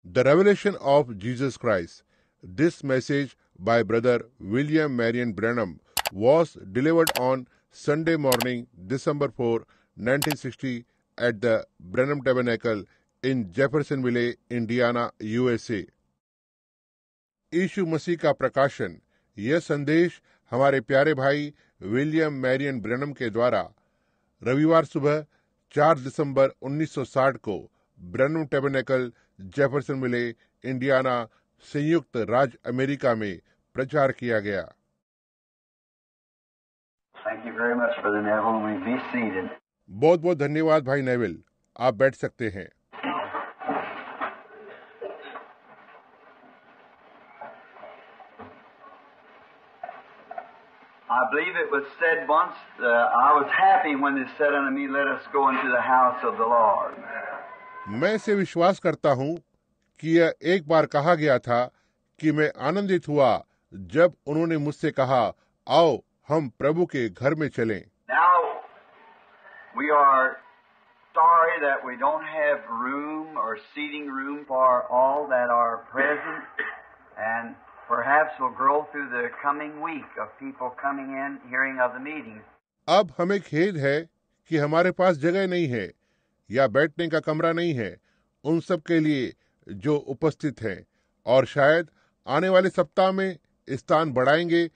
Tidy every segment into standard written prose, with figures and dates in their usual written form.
The Revelation of Jesus Christ. This message by Brother William Marion Branham was delivered on Sunday morning, December 4, 1960, at the Branham Tabernacle in Jeffersonville, Indiana, USA. यीशु मसीह का प्रकाशन। यह संदेश हमारे प्यारे भाई William Marrion Branham के द्वारा रविवार सुबह 4 दिसंबर 1960 को ब्रैनम टैबरनेकल, जेफरसनविले, इंडियाना, संयुक्त राज्य अमेरिका में प्रचार किया गया। Thank you very much, Brother Neville. We be seated. बहुत बहुत धन्यवाद भाई नेविल, आप बैठ सकते हैं। I believe it was said once, I was happy when they said unto me, let us go into the house of the Lord. मैं इसे विश्वास करता हूँ कि यह एक बार कहा गया था कि मैं आनंदित हुआ जब उन्होंने मुझसे कहा, आओ हम प्रभु के घर में चलें। Now, we are sorry that we don't have room or seating room for all that are present, and perhaps we'll grow through the coming week of people coming in, hearing of the meetings. अब हमें खेद है कि हमारे पास जगह नहीं है या बैठने का कमरा नहीं है उन सब के लिए जो उपस्थित हैं, और शायद आने वाले सप्ताह में स्थान बढ़ाएंगे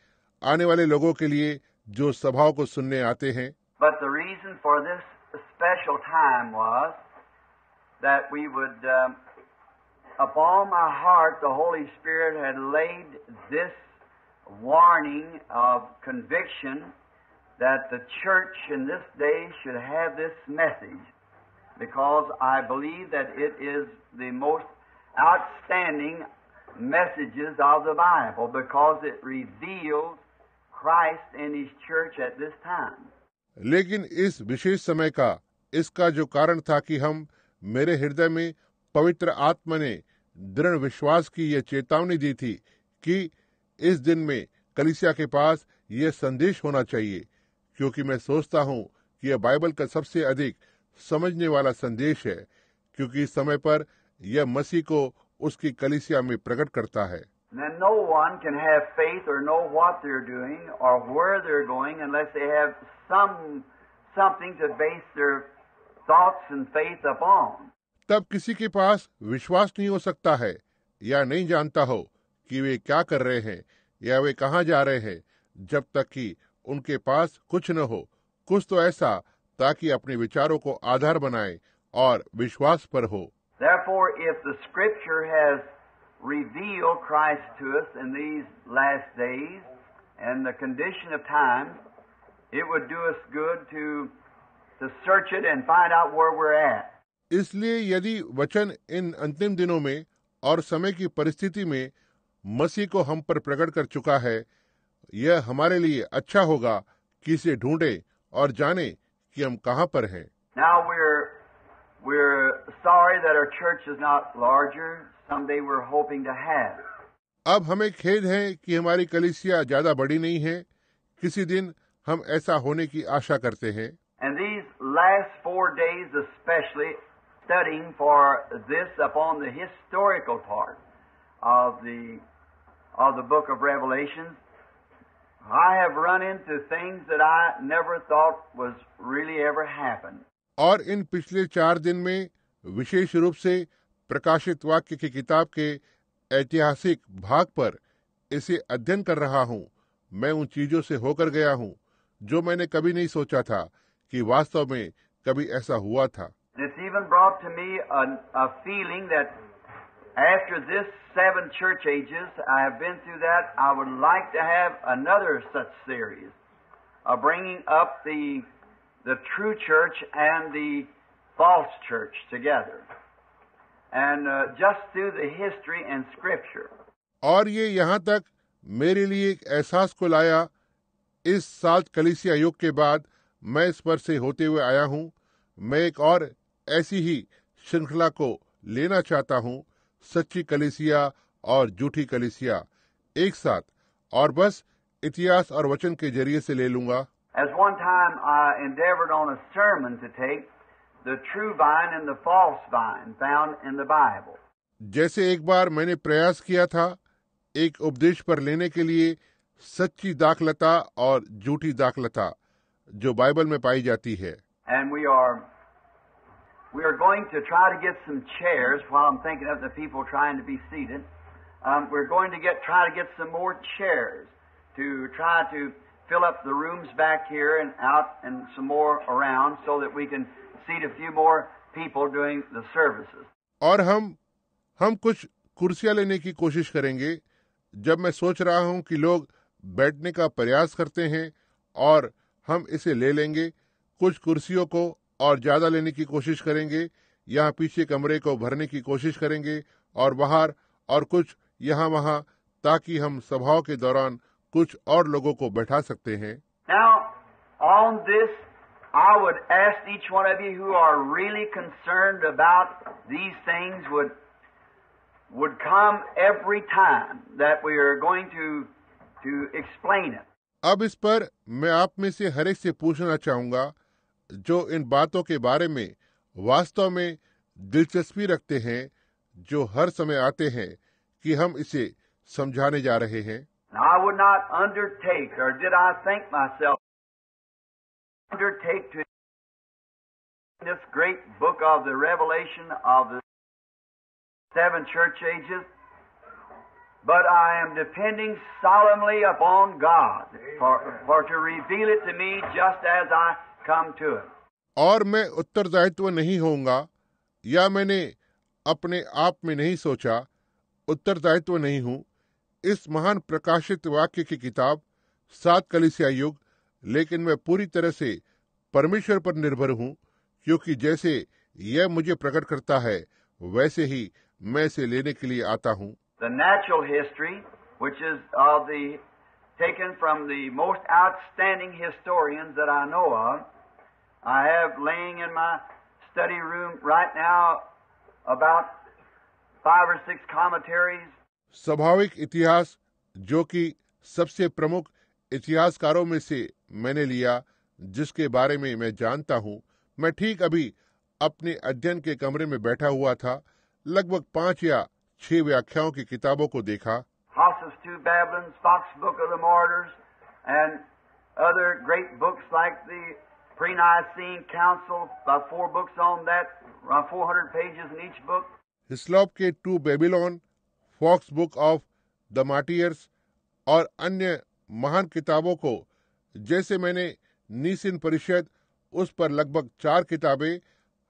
आने वाले लोगों के लिए जो सभाओं को सुनने आते हैं। But the reason for this special time was that we would, upon my heart, the Holy Spirit had laid this warning of conviction that the church in this day should have this message, because I believe that it is the most outstanding messages of the Bible, because it reveals Christ and His church at this time. लेकिन इस विशेष समय का इसका जो कारण था कि हम मेरे हृदय में पवित्र आत्मा ने दृढ़ विश्वास की यह चेतावनी दी थी कि इस दिन में कलीसिया के पास यह संदेश होना चाहिए, क्योंकि मैं सोचता हूँ कि यह बाइबल का सबसे अधिक समझने वाला संदेश है, क्योंकि इस समय पर यह मसीह को उसकी कलीसिया में प्रकट करता है। And no one can have faith or know what they're doing or where they're going unless they have something to base their thoughts and faith upon. तब किसी के पास विश्वास नहीं हो सकता है या नहीं जानता हो कि वे क्या कर रहे हैं या वे कहाँ जा रहे हैं, जब तक कि उनके पास कुछ न हो, कुछ तो ऐसा ताकि अपने विचारों को आधार बनाए और विश्वास पर हो। Therefore, if the Scripture has revealed Christ to us in these last days and the condition of times, it would do us good to search it and find out where we're at. इसलिए यदि वचन इन अंतिम दिनों में और समय की परिस्थिति में मसीह को हम पर प्रकट कर चुका है, यह हमारे लिए अच्छा होगा कि इसे ढूंढें और जानें कि हम कहाँ पर हैं। Now we're sorry that our church is not larger. Someday we're hoping to have. अब हमें खेद है कि हमारी कलीसिया ज्यादा बड़ी नहीं है, किसी दिन हम ऐसा होने की आशा करते हैं। And these last 4 days especially, studying for this upon the historical part of the book of Revelation, I have run into things that I never thought was really ever happened. और इन पिछले 4 दिन में विशेष रूप से प्रकाशित वाक्य की किताब के ऐतिहासिक भाग पर इसे अध्ययन कर रहा हूँ। मैं उन चीजों से होकर गया हूँ जो मैंने कभी नहीं सोचा था कि वास्तव में कभी ऐसा हुआ था। It's even brought to me a feeling that after this 7 church ages, I have been through that, I would like to have another such series of bringing up the true church and the false church together, and just through the history and scripture. और ये यहाँ तक मेरे लिए एक एहसास को लाया। इस 7 कलीसिया युग के बाद मैं इस पर से होते हुए आया हूँ। मैं एक और ऐसी ही श्रृंखला को लेना चाहता हूँ, सच्ची कलीसिया और झूठी कलीसिया एक साथ, और बस इतिहास और वचन के जरिए से ले लूंगा। As one time I endeavored on a sermon to take the true vine and the false vine found in the Bible. जैसे एक बार मैंने प्रयास किया था एक उपदेश पर लेने के लिए सच्ची दाखलता और झूठी दाखलता जो बाइबल में पाई जाती है। And we are going to try to get some chairs while I'm thinking of the people trying to be seated. We're going to try to get some more chairs to try to fill up the rooms back here and out and some more around so that we can seat a few more people doing the services. और हम कुछ कुर्सियां लेने की कोशिश करेंगे। जब मैं सोच रहा हूं कि लोग बैठने का प्रयास करते हैं और हम इसे ले लेंगे, कुछ कुर्सियों को और ज्यादा लेने की कोशिश करेंगे, यहाँ पीछे कमरे को भरने की कोशिश करेंगे और बाहर और कुछ यहाँ वहाँ, ताकि हम सभाओं के दौरान कुछ और लोगों को बैठा सकते हैं। Now, on this, I would ask each one of you who are really concerned about these things would come every time that we are going to explain it. अब इस पर मैं आप में से हर एक से पूछना चाहूंगा जो इन बातों के बारे में वास्तव में दिलचस्पी रखते हैं, जो हर समय आते हैं कि हम इसे समझाने जा रहे हैं। Now, I would not undertake, or did I think myself, undertake to this great book of the Revelation of the 7 church ages, but I am depending solemnly upon God for to reveal it to me just as I come to it. और मैं उत्तरदायित्व नहीं होऊंगा, या मैंने अपने आप में नहीं सोचा, उत्तरदायित्व नहीं हूं इस महान प्रकाशित वाक्य की किताब 7 कलीसिया युग, लेकिन मैं पूरी तरह से परमेश्वर पर निर्भर हूं, क्योंकि जैसे यह मुझे प्रकट करता है वैसे ही मैं इसे लेने के लिए आता हूं। The natural history, which is taken from the most outstanding historians that I know of, I have laying in my study room right now about 5 or 6 commentaries. स्वाभाविक इतिहास, जो कि सबसे प्रमुख इतिहासकारों में से मैंने लिया, जिसके बारे में मैं जानता हूं, मैं ठीक अभी अपने अध्ययन के कमरे में बैठा हुआ था, लगभग 5 या 6 व्याख्याओं की किताबों को देखा। Hossus to Babylon, Fox Book of the Martyrs, and other great books like the Pre-Nicene Council, about 4 books on that, around 400 pages in each book. Hislop के two Babylons, Foxe's book of the martyrs और अन्य महान किताबों को, जैसे मैंने नीसिन परिषद, उस पर लगभग 4 किताबें,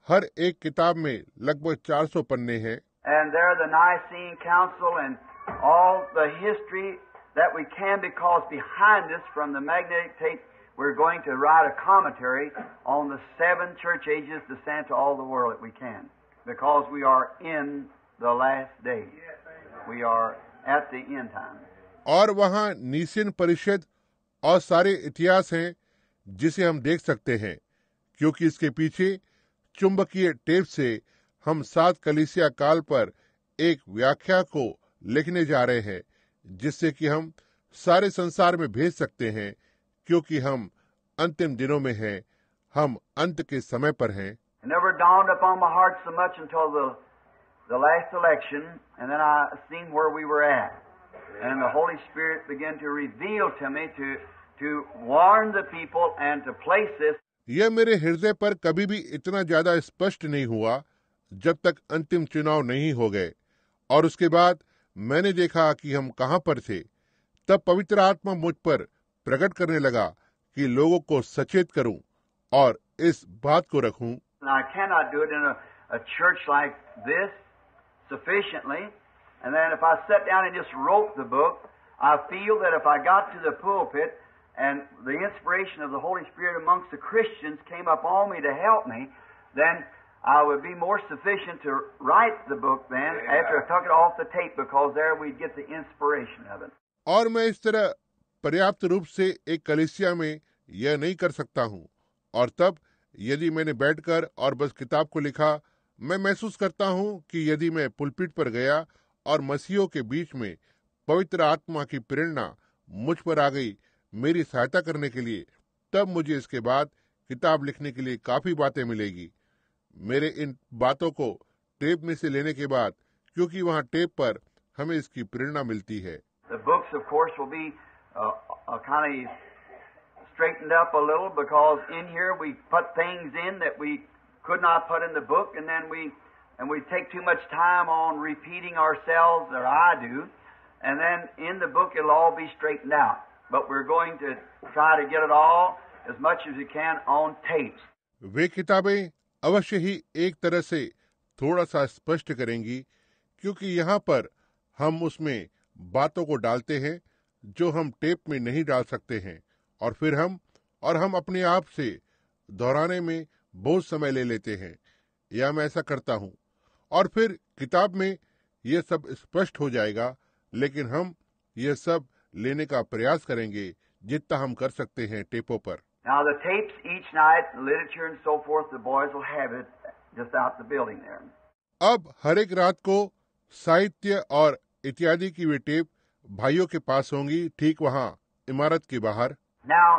हर एक किताब में लगभग 400 पन्ने हैं। And there the Nicene Council and all the history that we can, because behind us from the magnetic tape we're going to write a commentary on the 7 church ages to send to all the world that we can, because we are in the last days. We are at the end time. और वहाँ नीसिन परिषद और सारे इतिहास हैं जिसे हम देख सकते हैं, क्योंकि इसके पीछे चुंबकीय टेप से हम 7 कलीसिया काल पर एक व्याख्या को लिखने जा रहे हैं, जिससे कि हम सारे संसार में भेज सकते हैं, क्योंकि हम अंतिम दिनों में हैं, हम अंत के समय पर हैं। It never dawned upon my heart so much until the last election, and then I seen where we were at, and the Holy Spirit began to reveal to me to warn the people and to place this. यह मेरे हृदय पर कभी भी इतना ज्यादा स्पष्ट नहीं हुआ जब तक अंतिम चुनाव नहीं हो गए, और उसके बाद मैंने देखा कि हम कहाँ पर थे। तब पवित्र आत्मा मुझ पर प्रकट करने लगा कि लोगों को सचेत करूं और इस बात को रखूं। I cannot do it in a church like this sufficiently. And then if I sat down and just wrote the book, I feel that if I got to the pulpit and the inspiration of the Holy Spirit amongst the Christians came upon me to help me, then I would be more sufficient to write the book then after I took it off the tape, because there we'd get the inspiration of it. और मैं इस तरह पर्याप्त रूप से एक कलीसिया में यह नहीं कर सकता हूँ, और तब यदि मैंने बैठकर और बस किताब को लिखा, मैं महसूस करता हूँ कि यदि मैं पुलपिट पर गया और मसीहों के बीच में पवित्र आत्मा की प्रेरणा मुझ पर आ गई मेरी सहायता करने के लिए, तब मुझे इसके बाद किताब लिखने के लिए काफी बातें मिलेगी। मेरे इन बातों को टेप में से लेने के बाद, क्योंकि वहाँ टेप पर हमें इसकी प्रेरणा मिलती है। The books, of course, will be kind of straightened up a little because in here we put things in that we could not put in the book, and then we take too much time on repeating ourselves, or I do, and then in the book it'll all be straightened out. But we're going to try to get it all as much as we can on tapes. वे किताबें अवश्य ही एक तरह से थोड़ा सा स्पष्ट करेंगी, क्योंकि यहाँ पर हम उसमें बातों को डालते हैं जो हम टेप में नहीं डाल सकते हैं, और फिर हम अपने आप से दोहराने में बहुत समय ले लेते हैं, या मैं ऐसा करता हूँ, और फिर किताब में यह सब स्पष्ट हो जाएगा। लेकिन हम यह सब लेने का प्रयास करेंगे जितना हम कर सकते हैं टेपों पर। Now the tapes each night, literature and so forth, the boys will have it just out the building there. अब हर एक रात को साहित्य और इत्यादि की वे टेप भाइयों के पास होंगी, ठीक वहाँ इमारत के बाहर। Now,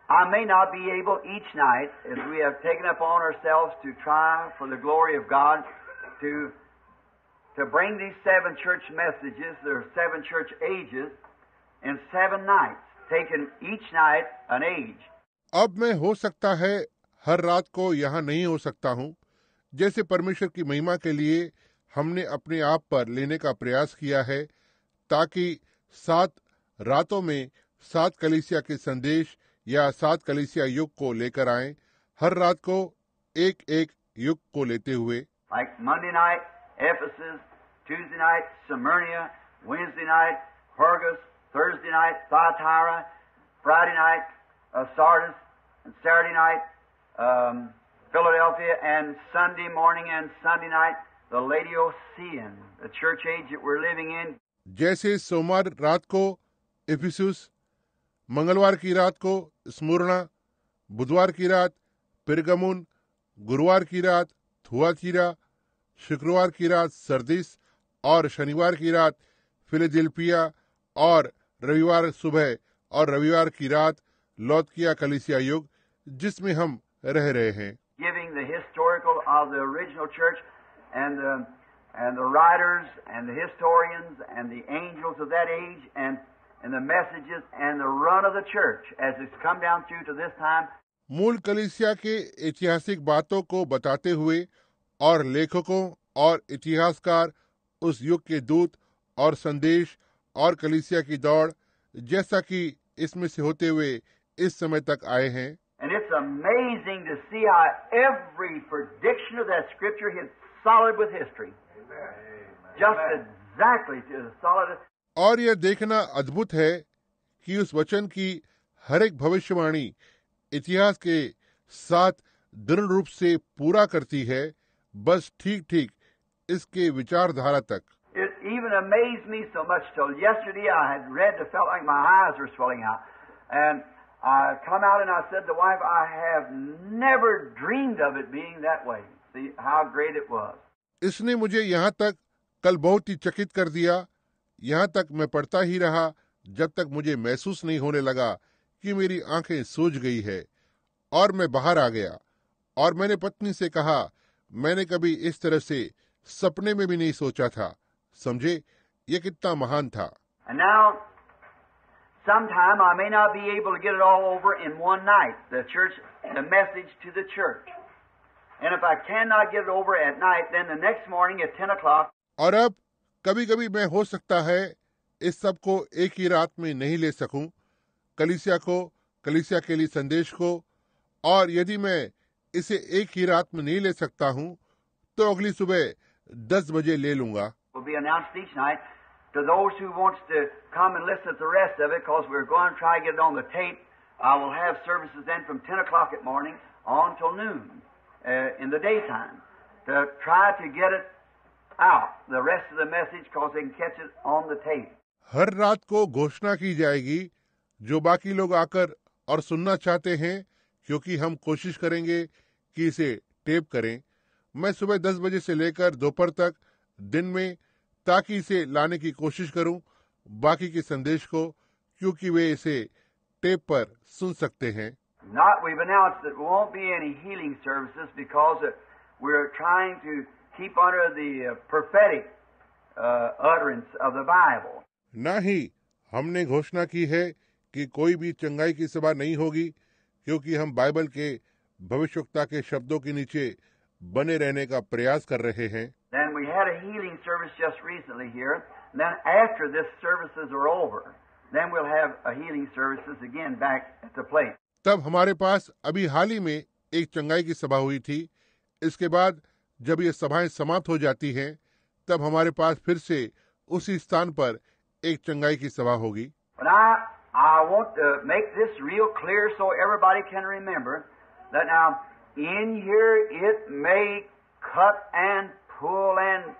I may not be able each night, as we have taken upon ourselves to try for the glory of God to bring these 7 church messages, there are 7 church ages, in 7 nights, taken each night an age. अब मैं हो सकता है हर रात को यहाँ नहीं हो सकता हूँ, जैसे परमेश्वर की महिमा के लिए हमने अपने आप पर लेने का प्रयास किया है, ताकि 7 रातों में 7 कलीसिया के संदेश या 7 कलीसिया युग को लेकर आए, हर रात को एक एक युग को लेते हुए। Like Monday night, Ephesus, Tuesday night, Smyrna, Wednesday night, Pergus, Thursday night, Thyatira, Friday night, Sardis, and Saturday night, Philadelphia, and Sunday morning and Sunday night, the Laodicean, the church age that we're living in. जैसे सोमवार रात को इफिसुस, मंगलवार की रात को Smyrna, बुधवार की रात पिरगमुन, गुरुवार की रात थुआतीरा, शुक्रवार की रात सरदिस और शनिवार की रात फिलाडेल्फिया, और रविवार सुबह और रविवार की रात लौदकिया कलीसिया युग, जिसमें हम रह रहे हैं। Giving the historical of the original church and the writers and the historians and the angels of that age and the messages and the run of the church as it's come down through to this time. मूल कलीसिया के ऐतिहासिक बातों को बताते हुए और लेखकों और इतिहासकार उस युग के दूत और संदेश और कलीसिया की दौड़, जैसा कि इसमें से होते हुए इस समय तक आए हैं। And it's amazing to see how every prediction of that scripture hits solid with history. Just exactly to the solid. और यह देखना अद्भुत है कि उस वचन की हर एक भविष्यवाणी इतिहास के साथ दृढ़ रूप से पूरा करती है, बस ठीक ठीक इसके विचारधारा तक। It even amazed me so much till yesterday I had read and felt like my eyes were swelling out. And I come out and I said to the wife, I have never dreamed of it being that way. See how great it was. इसने मुझे यहाँ तक कल बहुत ही चकित कर दिया। यहाँ तक मैं पढ़ता ही रहा जब तक मुझे महसूस नहीं होने लगा कि मेरी आंखें सूज गई है, और मैं बाहर आ गया और मैंने पत्नी से कहा, मैंने कभी इस तरह से सपने में भी नहीं सोचा था। समझे, ये कितना महान था। And now, sometime I may not be able to get it all over in one night, the church, the message to the church. And if I cannot get it over at night, then the next morning at 10 o'clock. और अब कभी कभी मैं हो सकता है इस सब को एक ही रात में नहीं ले सकूं, कलीसिया को, कलीसिया के लिए संदेश को, और यदि मैं इसे एक ही रात में नहीं ले सकता हूं, तो अगली सुबह 10 बजे ले लूंगा। Will be announced each night to those who wants to come and listen to the rest of it, because we're going to try to get it on the tape. I will have services then from 10 o'clock at morning on till noon in the daytime to try to get it out, the rest of the message, because they can catch it on the tape. हर रात को घोषणा की जाएगी, जो बाकी लोग आकर और सुनना चाहते हैं, क्योंकि हम कोशिश करेंगे कि इसे टेप करें। मैं सुबह 10 बजे से लेकर दोपहर तक दिन में, ताकि इसे लाने की कोशिश करूं बाकी के संदेश को, क्योंकि वे इसे टेप पर सुन सकते हैं। We've announced that there won't be any healing services because we're trying to keep under the prophetic utterance of the Bible. ना ही हमने घोषणा की है कि कोई भी चंगाई की सभा नहीं होगी, क्योंकि हम बाइबल के भविष्यवक्ता के शब्दों के नीचे बने रहने का प्रयास कर रहे हैं। Then we had a healing service just recently here. Then after this services are over, then we'll have a healing services again back at the place. तब हमारे पास अभी हाल ही में एक चंगाई की सभा हुई थी। इसके बाद जब ये सभाएं समाप्त हो जाती हैं, तब हमारे पास फिर से उसी स्थान पर एक चंगाई की सभा होगी। But I want to make this real clear so everybody can remember that now in here it may cut and pull and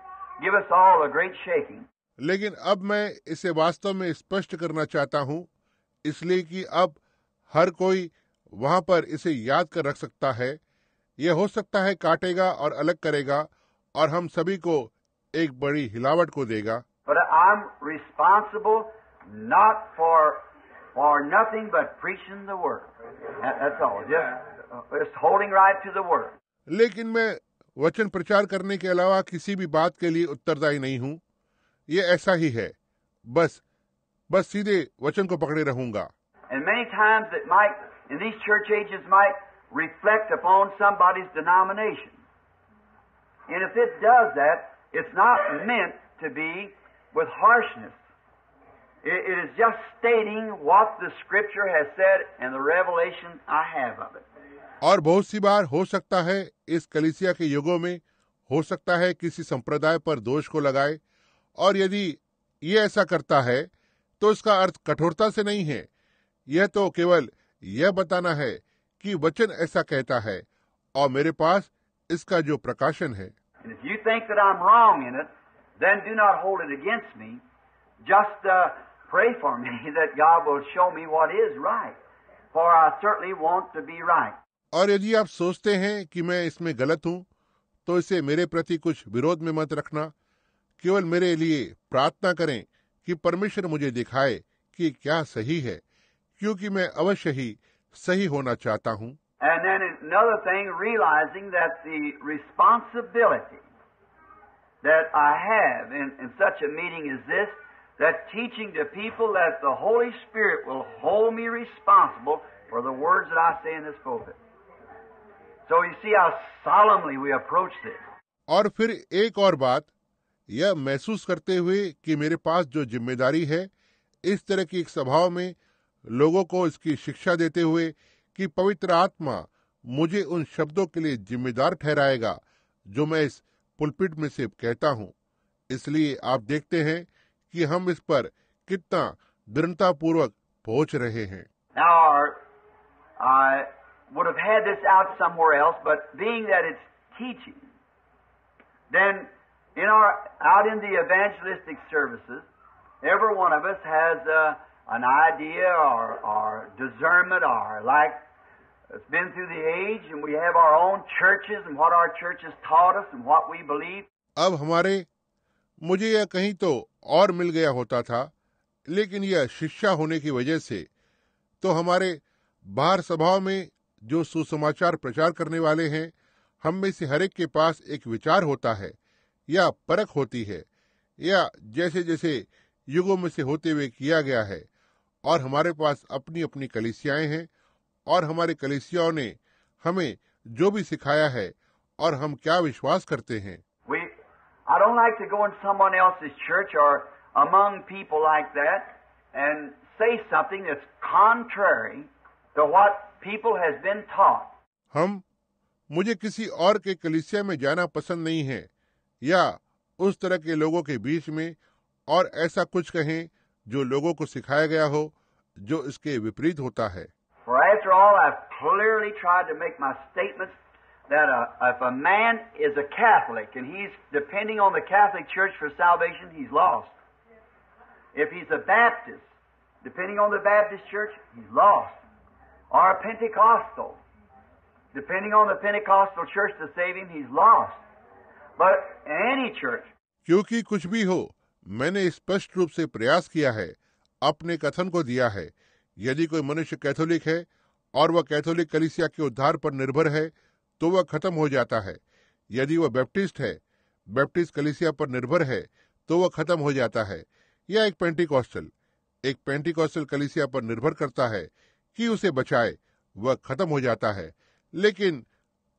give us all a great shaking. लेकिन अब मैं इसे वास्तव में स्पष्ट करना चाहता हूँ, इसलिए कि अब हर कोई वहाँ पर इसे याद कर रख सकता है। यह हो सकता है काटेगा और अलग करेगा और हम सभी को एक बड़ी हिलावट को देगा। But I'm responsible not for nothing but preaching the word. That's all. Just holding right to the word. लेकिन मैं वचन प्रचार करने के अलावा किसी भी बात के लिए उत्तरदायी नहीं हूँ। ये ऐसा ही है, बस सीधे वचन को पकड़े रहूंगा। And many times it might, in these church ages, might reflect upon somebody's denomination. And if it does that, it's not meant to be with harshness. It is just stating what the Scripture has said and the revelation I have of it. और बहुत सी बार हो सकता है इस कलीसिया के युगों में हो सकता है किसी संप्रदाय पर दोष को लगाए, और यदि ये ऐसा करता है तो इसका अर्थ कठोरता से नहीं है। यह तो केवल यह बताना है कि वचन ऐसा कहता है और मेरे पास इसका जो प्रकाशन है। And if you think that I'm wrong in it, then do not hold it against me. Just pray for me that God will show me what is right, for I certainly want to be right. और यदि आप सोचते हैं कि मैं इसमें गलत हूँ, तो इसे मेरे प्रति कुछ विरोध में मत रखना। केवल मेरे लिए प्रार्थना करें कि परमेश्वर मुझे दिखाए कि क्या सही है, क्योंकि मैं अवश्य ही सही होना चाहता हूँ। And then another thing, realizing that the responsibility that I have in such a meeting as this, that teaching to people that the Holy Spirit will hold me responsible for the words that I say in this pulpit. So you see how solemnly we approach this. और फिर एक और बात, यह महसूस करते हुए कि मेरे पास जो जिम्मेदारी है इस तरह की एक सभाओं में लोगों को इसकी शिक्षा देते हुए कि पवित्र आत्मा मुझे उन शब्दों के लिए जिम्मेदार ठहराएगा जो मैं इस पुलपिट में से कहता हूँ। इसलिए आप देखते हैं कि हम इस पर कितना दृढ़तापूर्वक पहुंच रहे हैं। Now, I would have had this out somewhere else, but being that it's teaching, then out in the evangelistic services, every one of us has an idea or discernment, or like it's been through the age, and we have our own churches and what our churches taught us and what we believe. अब मुझे यह कहीं तो और मिल गया होता था, लेकिन यह शिक्षा होने की वजह से तो हमारे बाहर सभाओं में जो सुसमाचार प्रचार करने वाले हैं, हम में से हर एक के पास एक विचार होता है या परख होती है, या जैसे जैसे युगों में से होते हुए किया गया है, और हमारे पास अपनी अपनी कलीसियाएं हैं और हमारे कलीसियाओं ने हमें जो भी सिखाया है और हम क्या विश्वास करते हैं। I don't like to go in someone else's church or among people like that and say something that's contrary to what people has been taught. मुझे किसी और के कलीसिया में जाना पसंद नहीं है या उस तरह के लोगों के बीच में और ऐसा कुछ कहें जो लोगों को सिखाया गया हो जो इसके विपरीत होता है। For after all, I've clearly tried to make my statements that if a man is a Catholic and he's depending on the Catholic Church for salvation, he's lost. If he's a Baptist, depending on the Baptist Church, he's lost. Or a Pentecostal, depending on the Pentecostal Church to save him, he's lost. But any church. क्योंकि कुछ भी हो, मैंने स्पष्ट रूप से प्रयास किया है, अपने कथन को दिया है। यदि कोई मनुष्य कैथोलिक है और वह कैथोलिक कलीसिया के उद्धार पर निर्भर है, तो वह खत्म हो जाता है। यदि वह बैप्टिस्ट है, बैप्टिस्ट कलीसिया पर निर्भर है तो वह खत्म हो जाता है, या एक पेंटिकॉस्टल कलीसिया पर निर्भर करता है कि उसे बचाए, वह खत्म हो जाता है। लेकिन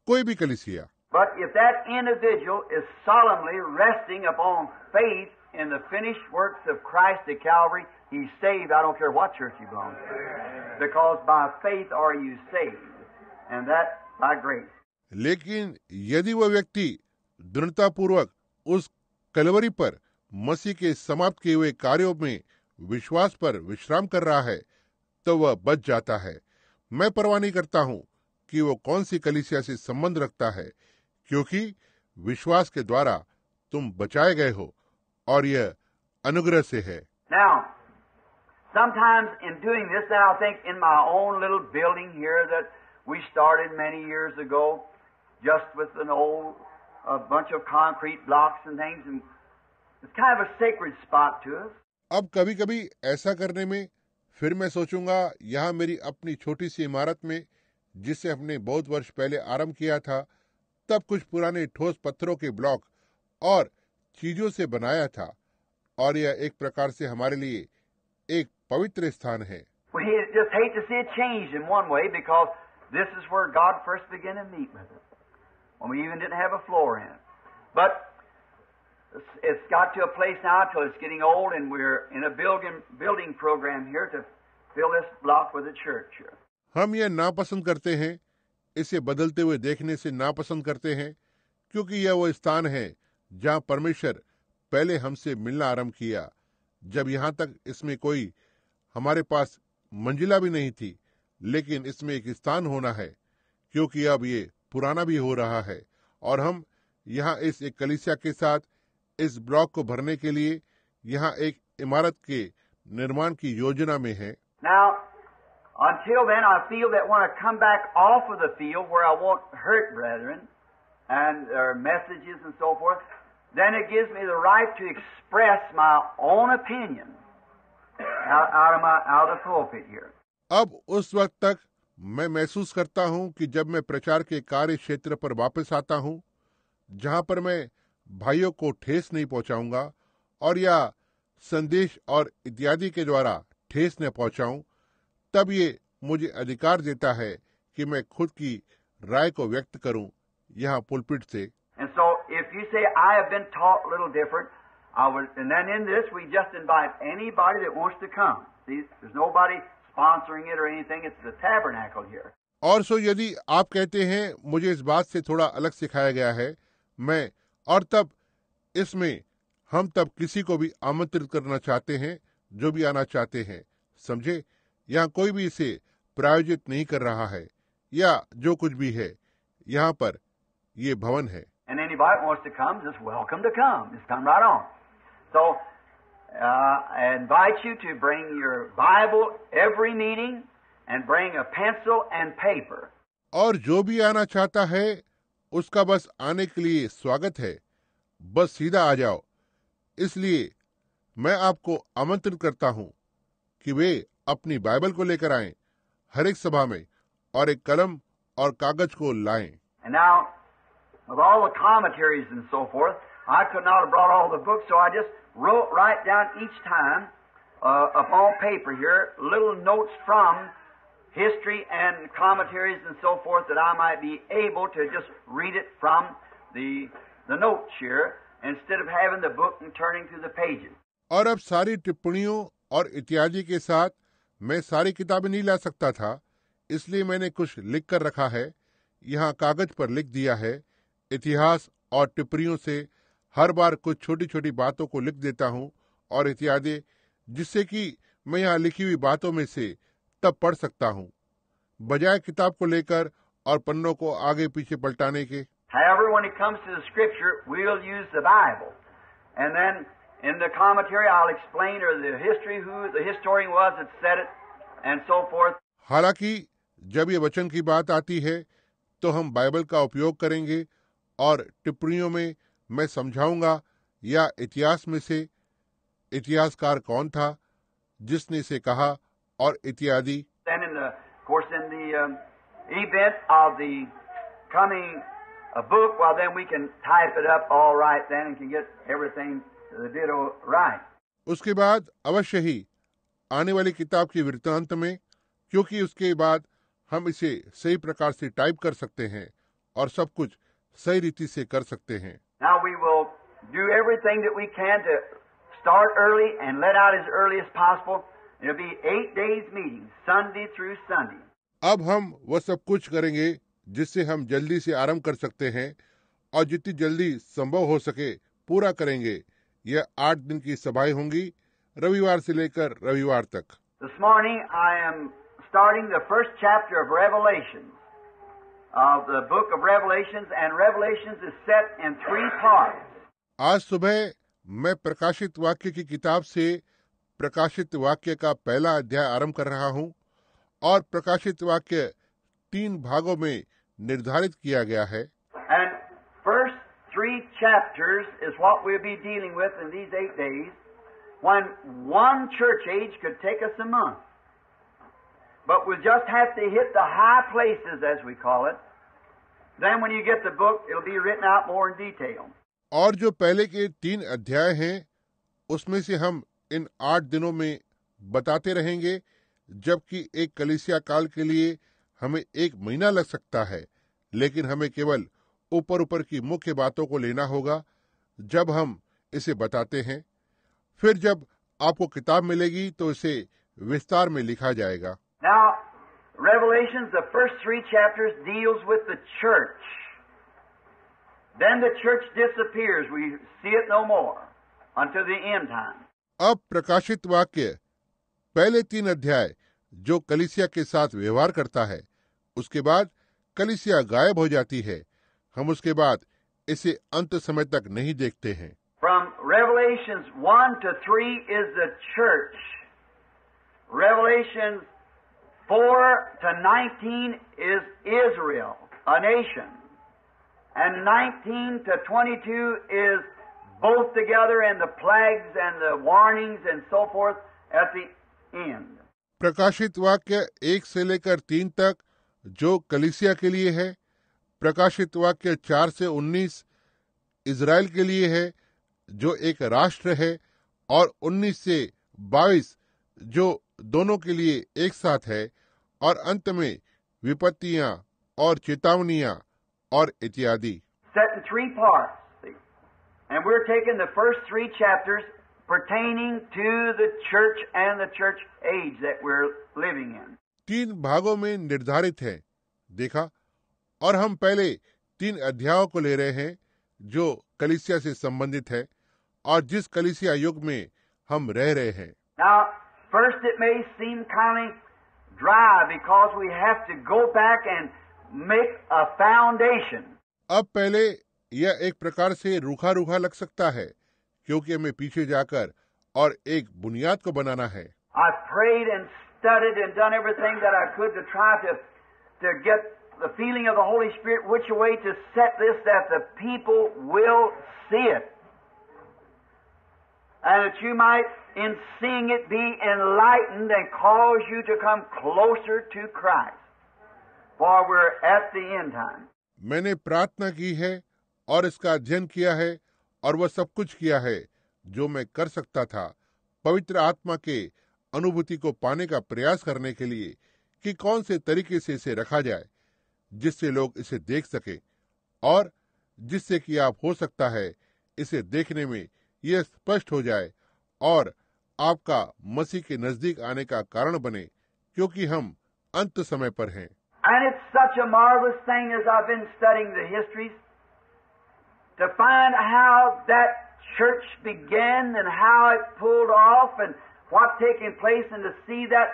कोई भी कलीसिया, But if that individual is solemnly resting upon faith in the finished works of Christ at Calvary, he's saved. I don't care what church he belongs to. Because by faith are you saved, and that by grace. लेकिन यदि वह व्यक्ति दृढ़तापूर्वक उस कलवरी पर मसीह के समाप्त किए हुए कार्यों में विश्वास पर विश्राम कर रहा है, तो वह बच जाता है। मैं परवाह नहीं करता हूं कि वो कौन सी कलीसिया से संबंध रखता है, क्योंकि विश्वास के द्वारा तुम बचाए गए हो और यह अनुग्रह से है। Now, sometimes in doing this, and I think in my own little building here that we started many years ago, just with an old a bunch of concrete blocks and things, and it's kind of a sacred spot to us. अब कभी कभी ऐसा करने में फिर मैं सोचूंगा, यहाँ मेरी अपनी छोटी सी इमारत में, जिसे हमने बहुत वर्ष पहले आरंभ किया था, तब कुछ पुराने ठोस पत्थरों के ब्लॉक और चीजों से बनाया था, और यह एक प्रकार से हमारे लिए एक पवित्र स्थान है। We just hate to see it changed in one way, because this is where God first began to meet with us, when we even didn't have a floor in it. But it's got to a place now till it's getting old, and we're in a building program here to fill this block with a church here. हम यह नापसंद करते हैं, इसे बदलते हुए देखने से नापसंद करते हैं, क्योंकि यह वो स्थान है जहाँ परमेश्वर पहले हमसे मिलना आरंभ किया, जब यहाँ तक इसमें कोई हमारे पास मंजिला भी नहीं थी। लेकिन इसमें एक स्थान होना है, क्योंकि अब ये पुराना भी हो रहा है, और हम यहाँ इस एक कलीसिया के साथ इस ब्लॉक को भरने के लिए यहाँ एक इमारत के निर्माण की योजना में है। Now, until then, I feel that when I come back off of the field where I won't hurt brethren and their messages and so forth, then it gives me the right to express my own opinion out of the pulpit here. अब उस वक्त तक मैं महसूस करता हूँ कि जब मैं प्रचार के कार्य क्षेत्र पर वापस आता हूँ, जहाँ पर मैं भाइयों को ठेस नहीं पहुँचाऊंगा और या संदेश और इत्यादि के द्वारा ठेस न पहुँचाऊं, तब ये मुझे अधिकार देता है कि मैं खुद की राय को व्यक्त करूं यहाँ पुलपिट से। And so, if you say I have been taught a little different, I would, and then in this we just invite anybody that wants to come. See, there's nobody sponsoring it or anything. It's the tabernacle here. और सो यदि आप कहते हैं मुझे इस बात से थोड़ा अलग सिखाया गया है, मैं और तब इसमें हम तब किसी को भी आमंत्रित करना चाहते हैं जो भी आना चाहते हैं। समझे, यहाँ कोई भी इसे प्रायोजित नहीं कर रहा है या जो कुछ भी है, यहाँ पर ये भवन है। And anybody that wants to come, just welcome to come. Just come right on. So, I invite you to bring your Bible every meeting and bring a pencil and paper. और जो भी आना चाहता है उसका बस आने के लिए स्वागत है, बस सीधा आ जाओ। इसलिए मैं आपको आमंत्रित करता हूँ कि वे अपनी बाइबल को लेकर आएं हर एक सभा में, और एक कलम और कागज को लाएं। And now, of all the commentaries and so forth, I could not have brought all the books, so I just wrote right down each time upon paper here little notes from history and commentaries and so forth, that I might be able to just read it from the notes here instead of having the book and turning through the pages. और अब सारी टिप्पणियों और इत्यादि के साथ मैं सारी किताबें नहीं ला सकता था, इसलिए मैंने कुछ लिख कर रखा है, यहाँ कागज पर लिख दिया है। इतिहास और टिप्पणियों से हर बार कुछ छोटी छोटी बातों को लिख देता हूँ और इत्यादि, जिससे कि मैं यहाँ लिखी हुई बातों में से तब पढ़ सकता हूँ, बजाय किताब को लेकर और पन्नों को आगे पीछे पलटाने के। However, when it comes to the Scripture, we'll use the Bible. And then in the commentary, I'll explain or the history, who the historian was that said it, and so forth. हालांकि जब ये वचन की बात आती है तो हम बाइबल का उपयोग करेंगे और टिप्पणियों में मैं समझाऊंगा या इतिहास में से इतिहासकार कौन था जिसने इसे कहा और इत्यादि। Then in the, of course, in the event of the coming a book, well, then we can type it up all right then and can get everything the ditto right. उसके बाद अवश्य ही आने वाली किताब की वृत्तांत में, क्योंकि उसके बाद हम इसे सही प्रकार से टाइप कर सकते हैं और सब कुछ सही रीति से कर सकते हैं। Now we will do everything that we can to start early and let out as early as possible. It'll be 8 days meeting, Sunday through Sunday. अब हम वह सब कुछ करेंगे जिससे हम जल्दी से आरंभ कर सकते हैं और जितनी जल्दी संभव हो सके पूरा करेंगे। यह 8 दिन की सभाएं होंगी, रविवार से लेकर रविवार तक। This morning I am starting the first chapter of Revelations, of the book of Revelations, and Revelations is set in 3 parts. आज सुबह मैं प्रकाशित वाक्य की किताब से प्रकाशित वाक्य का पहला अध्याय आरंभ कर रहा हूं और प्रकाशित वाक्य 3 भागों में निर्धारित किया गया है। And first 3 chapters is what we'll be dealing with in these 8 days, when one church age could take us a month. But we'll just have to hit the high places, as we call it. Then when you get the book, it'll be written out more in detail. और जो पहले के 3 अध्याय हैं उसमें से हम इन 8 दिनों में बताते रहेंगे, जबकि एक कलीसिया काल के लिए हमें 1 महीना लग सकता है, लेकिन हमें केवल ऊपर ऊपर की मुख्य बातों को लेना होगा जब हम इसे बताते हैं। फिर जब आपको किताब मिलेगी तो इसे विस्तार में लिखा जाएगा। Now, Revelations, the first 3 chapters deals with the church. Then the church disappears. We see it no more until the end time. अब प्रकाशित वाक्य पहले 3 अध्याय जो कलीसिया के साथ व्यवहार करता है, उसके बाद कलीसिया गायब हो जाती है। हम उसके बाद इसे अंत समय तक नहीं देखते हैं। From Revelations 1 to 3 is the church. Revelations 4 to 19 is Israel, a nation. And 19 to 22 is both together and the plagues and the warnings and so forth at the end. प्रकाशित वाक्य 1 से लेकर 3 तक जो कलीसिया के लिए है, प्रकाशित वाक्य 4 से 19 इज़राइल के लिए है जो एक राष्ट्र है, और 19 से 22 जो दोनों के लिए एक साथ है, और अंत में विपत्तियां और चेतावनियां और इत्यादि। Set in 3 parts. See? And we're taking the first 3 chapters pertaining to the church and the church age that we're living in. 3 भागों में निर्धारित है, देखा, और हम पहले 3 अध्यायों को ले रहे हैं जो कलीसिया से संबंधित है और जिस कलीसिया युग में हम रह रहे हैं। Now, first it may seem kind of dry because we have to go back and make a foundation. अब पहले यह एक प्रकार से रूखा रूखा लग सकता है क्योंकि हमें पीछे जाकर और एक बुनियाद को बनाना है। I've prayed and studied and done everything that I could to try to get the feeling of the Holy Spirit which way to set this that the people will see it. And that you might, in seeing it, be enlightened and cause you to come closer to Christ. For we're at the end time. मैंने प्रार्थना की है और इसका अध्ययन किया है और वह सब कुछ किया है जो मैं कर सकता था, पवित्र आत्मा के अनुभूति को पाने का प्रयास करने के लिए कि कौन से तरीके से इसे रखा जाए जिससे लोग इसे देख सके और जिससे कि आप हो सकता है इसे देखने में यह स्पष्ट हो जाए और आपका मसीह के नजदीक आने का कारण बने, क्योंकि हम अंत समय पर हैं। And it's such a marvelous thing as I've been studying the histories to find how that church began and how it pulled off and what taking place, and to see that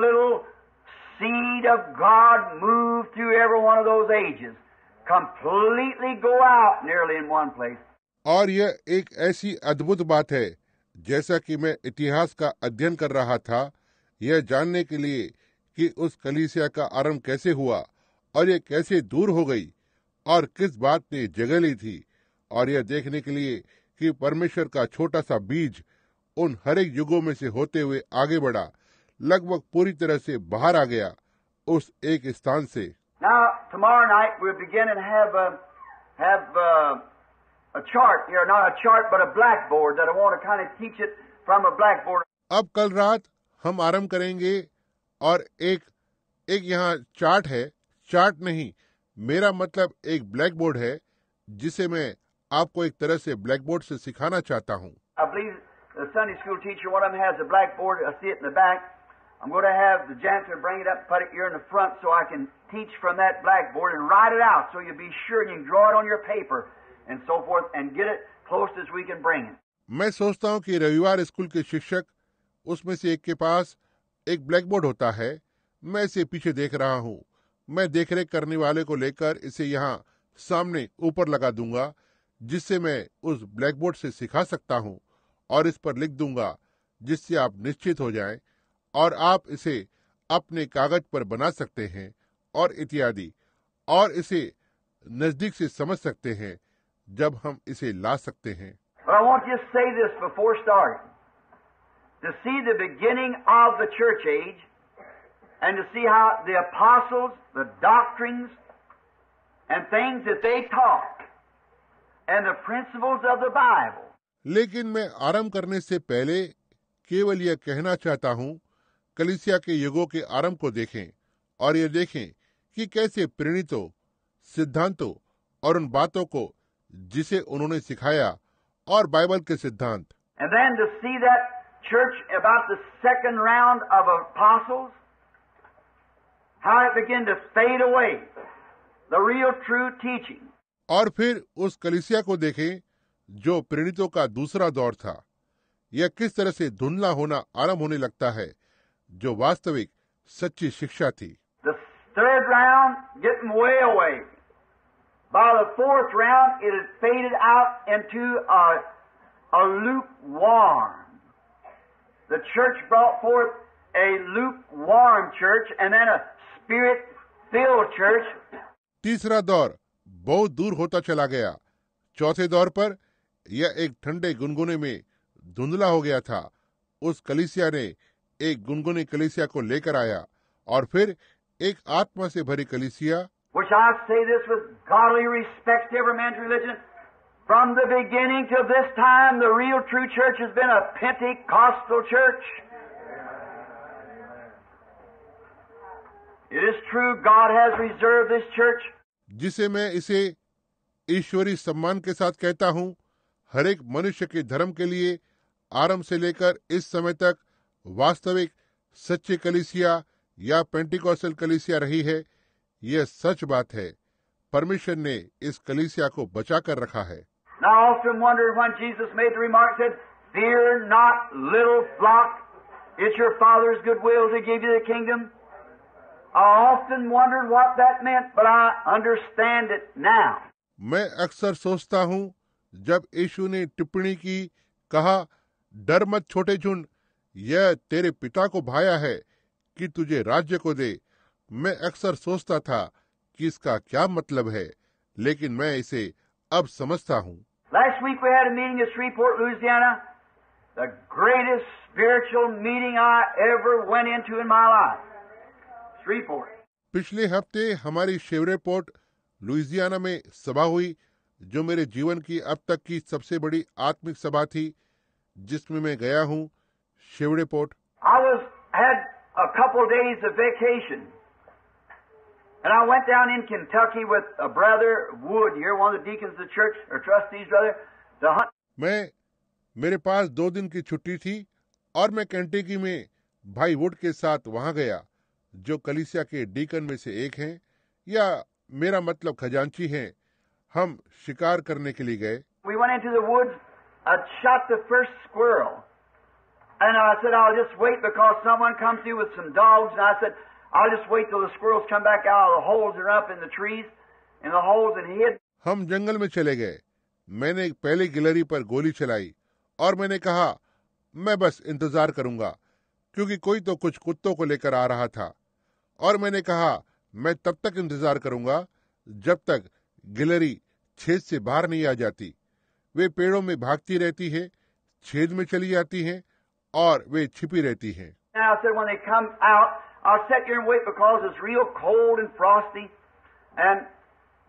little seed of God move through every one of those ages, completely go out nearly in one place. और यह एक ऐसी अद्भुत बात है, जैसा कि मैं इतिहास का अध्ययन कर रहा था, यह जानने के लिए कि उस कलीसिया का आरंभ कैसे हुआ और ये कैसे दूर हो गई और किस बात ने जगह ली थी, और यह देखने के लिए कि परमेश्वर का छोटा सा बीज उन हर एक युगों में से होते हुए आगे बढ़ा, लगभग पूरी तरह से बाहर आ गया उस एक स्थान से। Now, tomorrow night we'll begin and have have a chart here, not a chart, but a blackboard that I want to kind of teach it from a blackboard. अब कल रात हम आरंभ करेंगे और एक यहाँ चार्ट है, चार्ट नहीं, मेरा मतलब एक ब्लैक बोर्ड है जिसे मैं आपको एक तरह से ब्लैक बोर्ड से सिखाना चाहता हूँ. I believe the Sunday school teacher, one of them has a blackboard. I see it in the back. I'm going to have the janitor bring it up and put it here in the front so I can teach from that blackboard and write it out so you'll be sure and you can draw it on your paper and so forth and get it close as we can bring it. मैं सोचता हूँ कि रविवार school के शिक्षक, उसमें से एक के पास एक ब्लैक बोर्ड होता है. मैं इसे पीछे देख रहा हूँ. मैं देखरेख करने वाले को लेकर इसे यहाँ सामने ऊपर लगा दूंगा जिससे मैं उस ब्लैक बोर्ड से सिखा सकता हूँ और इस पर लिख दूंगा जिससे आप निश्चित हो जाएं और आप इसे अपने कागज पर बना सकते हैं और इत्यादि, और इसे नजदीक से समझ सकते हैं जब हम इसे ला सकते हैं. But I want to just say this before starting. To see the beginning of the church age and to see how the apostles, the doctrines and things that they taught and the principles of the Bible. लेकिन मैं आरंभ करने से पहले केवल यह कहना चाहता हूँ, कलीसिया के युगों के आरंभ को देखें और ये देखें कि कैसे प्रेरितों, सिद्धांतों और उन बातों को जिसे उन्होंने सिखाया और बाइबल के सिद्धांत. And then to see that church about the second round of apostles, how it began to fade away, the real true teaching. और फिर उस कलीसिया को देखें जो प्रेरितों का दूसरा दौर था. यह किस तरह से धुंधला होना आरंभ होने लगता है जो वास्तविक सच्ची शिक्षा थी. The third round getting way away. By the fourth round, it had faded out into a lukewarm. The church brought forth a lukewarm church and then a spirit-filled church. तीसरा दौर बहुत दूर होता चला गया. चौथे दौर पर यह एक ठंडे गुनगुने में धुंधला हो गया था. उस कलीसिया ने एक गुनगुनी कलीसिया को लेकर आया और फिर एक आत्मा से भरी कलीसिया. Which I say this with godly respect to every man's religion. From the beginning to this time, the real true church has been a Pentecostal church. It is true God has reserved this church. जिसे मैं इसे ईश्वरी सम्मान के साथ कहता हूँ, हर एक मनुष्य के धर्म के लिए आरंभ से लेकर इस समय तक वास्तविक सच्ची कलीसिया या पेंटिकॉस्टल कलीसिया रही है. यह सच बात है. परमेश्वर ने इस कलीसिया को बचा कर रखा है. Now I often wondered when Jesus made the remark, said, "Fear not, little flock, it's your Father's good will to give you the kingdom." I often wondered what that meant, but I understand it now. मैं अक्सर सोचता हूँ जब यीशु ने टिप्पणी की, कहा, डर मत छोटे झुंड, यह तेरे पिता को भाया है कि तुझे राज्य को दे. मैं अक्सर सोचता था कि इसका क्या मतलब है, लेकिन मैं इसे अब समझता हूँ. Last week we had a meeting in Shreveport, Louisiana, the greatest spiritual meeting I ever went into in my life. Shreveport. पिछले हफ्ते हमारी शेवरेपोर्ट लुइसियाना में सभा हुई जो मेरे जीवन की अब तक की सबसे बड़ी आत्मिक सभा थी जिसमें मैं गया हूँ. शेवरेपोर्ट. I had a couple days of vacation. And I went down in Kentucky with a brother, Wood here, one of the deacons of the church, or trustees, brother, to hunt. मेरे पास 2 दिन की छुट्टी थी और मैं केंटकी में भाई would के साथ वहां गया जो कलीसिया के डीकन में से एक हैं, या मेरा मतलब खजांची हैं. हम शिकार करने के लिए गए. We went into the woods. I shot the first squirrel. And I said, I'll just wait because someone comes through with some dogs. And I said, I'll just wait till the squirrels come back out of the holes that are up in the trees, in the holes and hid. हम जंगल में चले गए. मैंने पहली गिलहरी पर गोली चलाई और मैंने कहा मैं बस इंतजार करूंगा क्योंकि कोई तो कुछ कुत्तों को लेकर आ रहा था. और मैंने कहा मैं तब तक इंतजार करूंगा जब तक गिलहरी छेद से बाहर नहीं आ जाती. वे पेड़ों में भागती रहती है, छेद में चली जाती हैं और वे छिपी रहती हैं. And I said, when they come out, I'll sit here and wait because it's real cold and frosty. And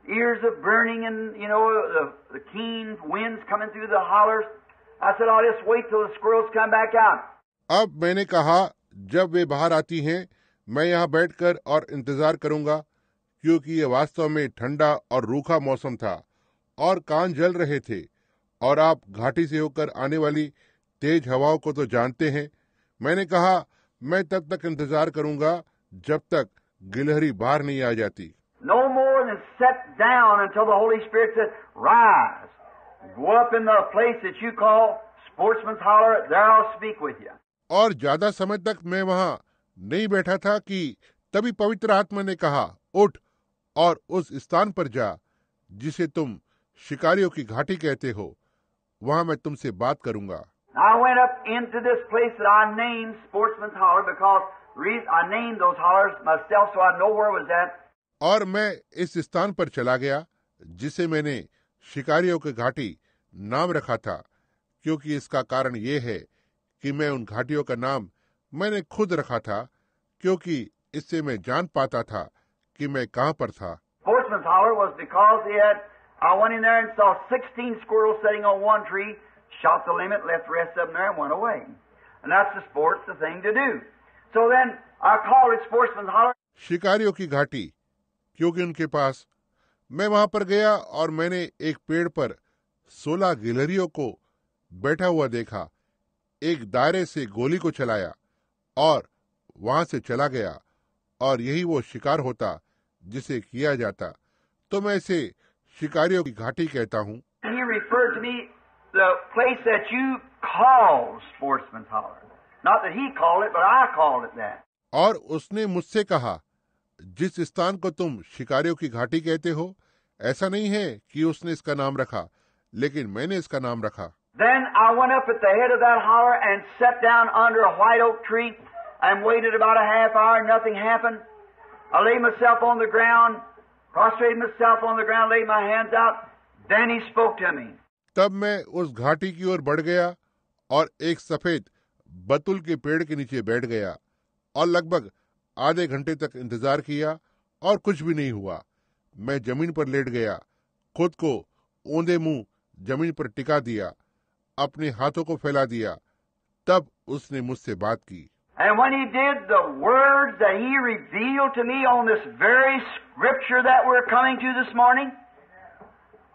ears of burning and, the keen winds coming through the hollers. I said, I'll just wait till the squirrels come back out. अब मैंने कहा, जब वे बाहर आती हैं मैं यहाँ बैठकर और इंतजार करूंगा, क्योंकि ये वास्तव में ठंडा और रूखा मौसम था और कान जल रहे थे, और आप घाटी से होकर आने वाली तेज हवाओं को तो जानते हैं। मैंने कहा, मैं तब तक इंतजार करूंगा जब तक गिलहरी बाहर नहीं आ जाती। No more than sit down until the Holy Spirit said, rise. Go up in the place that you call Sportsman's Holler. There I'll speak with you. और ज्यादा समय तक मैं वहां नहीं बैठा था कि तभी पवित्र आत्मा ने कहा, उठ और उस स्थान पर जा जिसे तुम शिकारियों की घाटी कहते हो, वहां मैं तुमसे बात करूंगा। I went up into this place that I named Sportsman's Holler because I named those hollers myself so I know where it was at. और मैं इस स्थान पर चला गया जिसे मैंने शिकारियों की घाटी नाम रखा था, क्योंकि इसका कारण ये है कि मैं उन घाटियों का नाम मैंने खुद रखा था, क्योंकि इससे मैं जान पाता था कि मैं कहाँ पर था। Sportsman's Holler was because I went in there and saw 16 squirrels sitting on one tree, shot the limit, left the rest of them there and went away. And that's the sport, the thing to do. So then I called it Sportsman's Holler. शिकारियों की घाटी, क्योंकि उनके पास मैं वहां पर गया और मैंने एक पेड़ पर 16 गिलहरियों को बैठा हुआ देखा, एक दायरे से गोली को चलाया और वहां से चला गया, और यही वो शिकार होता जिसे किया जाता, तो मैं इसे शिकारियों की घाटी कहता हूँ। He referred to me the place that you call Sportsman's Holler. Not that he called it, but I called it that. और उसने मुझसे कहा, जिस स्थान को तुम शिकारियों की घाटी कहते हो, ऐसा नहीं है कि उसने इसका नाम रखा, लेकिन मैंने इसका नाम रखा। Then I went up at the head of that holler and sat down under a white oak tree and waited about a half hour. Nothing happened. I laid myself on the ground, prostrated myself on the ground, laid my hands out. Then he spoke to me. तब मैं उस घाटी की ओर बढ़ गया और एक सफेद बतुल के पेड़ के नीचे बैठ गया और लगभग आधे घंटे तक इंतजार किया और कुछ भी नहीं हुआ। मैं जमीन पर लेट गया, खुद को औंधे मुंह जमीन पर टिका दिया, अपने हाथों को फैला दिया। तब उसने मुझसे बात की। And when he did, the words that he revealed to me on this very scripture that we're coming to this morning,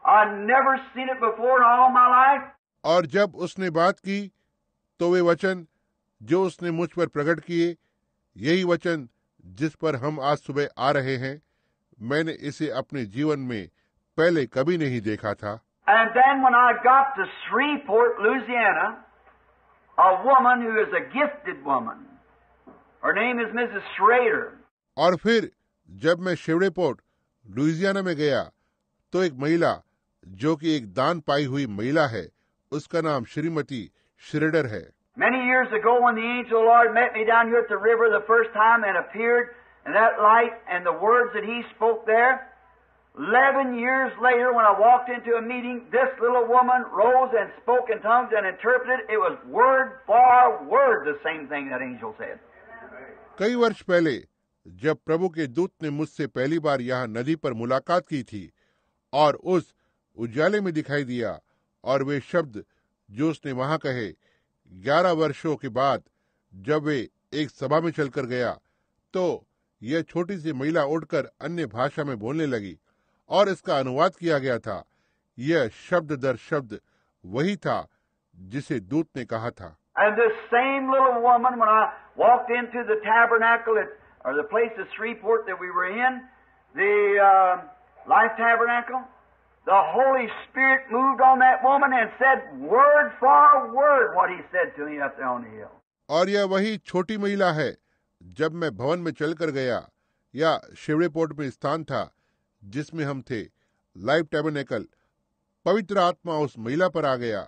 I've never seen it before in all my life. और जब उसने बात की तो वे वचन जो उसने मुझ पर प्रकट किए, यही वचन जिस पर हम आज सुबह आ रहे हैं, मैंने इसे अपने जीवन में पहले कभी नहीं देखा था। And then when I got to Shreveport, Louisiana, a woman who is a gifted woman, her name is Mrs. Schrader. और फिर जब मैं श्रीवेपोर्ट लुइसियाना में गया तो एक महिला जो कि एक दान पाई हुई महिला है, उसका नाम श्रीमती श्रेडर है। Many years ago when the angel of the Lord met me down here at the river the first time and appeared in that light and the words that he spoke there, 11 years later when I walked into a meeting, this little woman rose and spoke in tongues and interpreted. It was word for word the same thing that angel said. कई वर्ष पहले जब प्रभु के दूत ने मुझसे पहली बार यहाँ नदी पर मुलाकात की थी और उस उजाले में दिखाई दिया, और वे शब्द जो उसने वहां कहे, 11 वर्षों के बाद जब वे एक सभा में चलकर गया तो यह छोटी सी महिला उठकर अन्य भाषा में बोलने लगी और इसका अनुवाद किया गया था। यह शब्द दर शब्द वही था जिसे दूत ने कहा था। And this same little woman, when I walked into the tabernacle or the place of Shreveport that we were in, the Life Tabernacle, the Holy Spirit moved on that woman and said word for word what he said to me up there on the hill. और यह वही छोटी महिला है जब मैं भवन में चलकर गया या श्रीवेपोर्ट में स्थान था जिसमें हम थे, लाइफ टैबरनेकल, पवित्र आत्मा उस महिला पर आ गया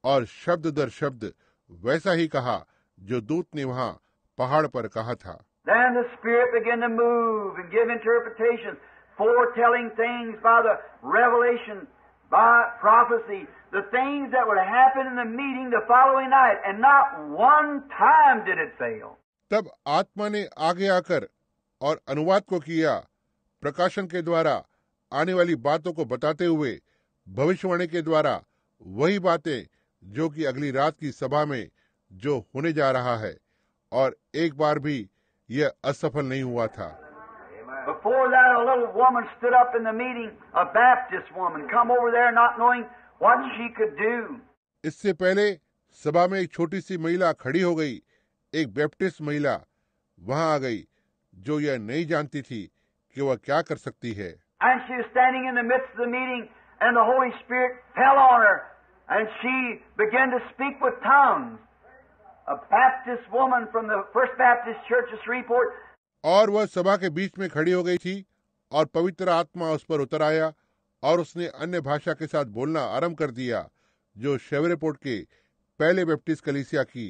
और शब्द दर शब्द वैसा ही कहा जो दूत ने वहां पहाड़ पर कहा था। Then the Spirit began to move and give interpretations, foretelling things by the revelation, by prophecy, the things that would happen in the meeting the following night, and not one time did it fail. तब आत्मा ने आगे आकर और अनुवाद को किया, प्रकाशन के द्वारा आने वाली बातों को बताते हुए भविष्यवाणी के द्वारा वही बातें जो कि अगली रात की सभा में जो होने जा रहा है, और एक बार भी यह असफल नहीं हुआ था। Before that, a little woman stood up in the meeting, a Baptist woman, come over there not knowing what she could do. इससे पहले सभा में एक छोटी सी महिला खड़ी हो गई, एक बैप्टिस्ट महिला वहां आ गई जो यह नहीं जानती थी कि वह क्या कर सकती है। And she was standing in the midst of the meeting, and the Holy Spirit fell on her, and she began to speak with tongues. A Baptist woman from the First Baptist Church of Shreveport. और वह सभा के बीच में खड़ी हो गई थी और पवित्र आत्मा उस पर उतर आया और उसने अन्य भाषा के साथ बोलना आरंभ कर दिया, जो शेवरेपोर्ट के पहले बैप्टिस्ट कलीसिया की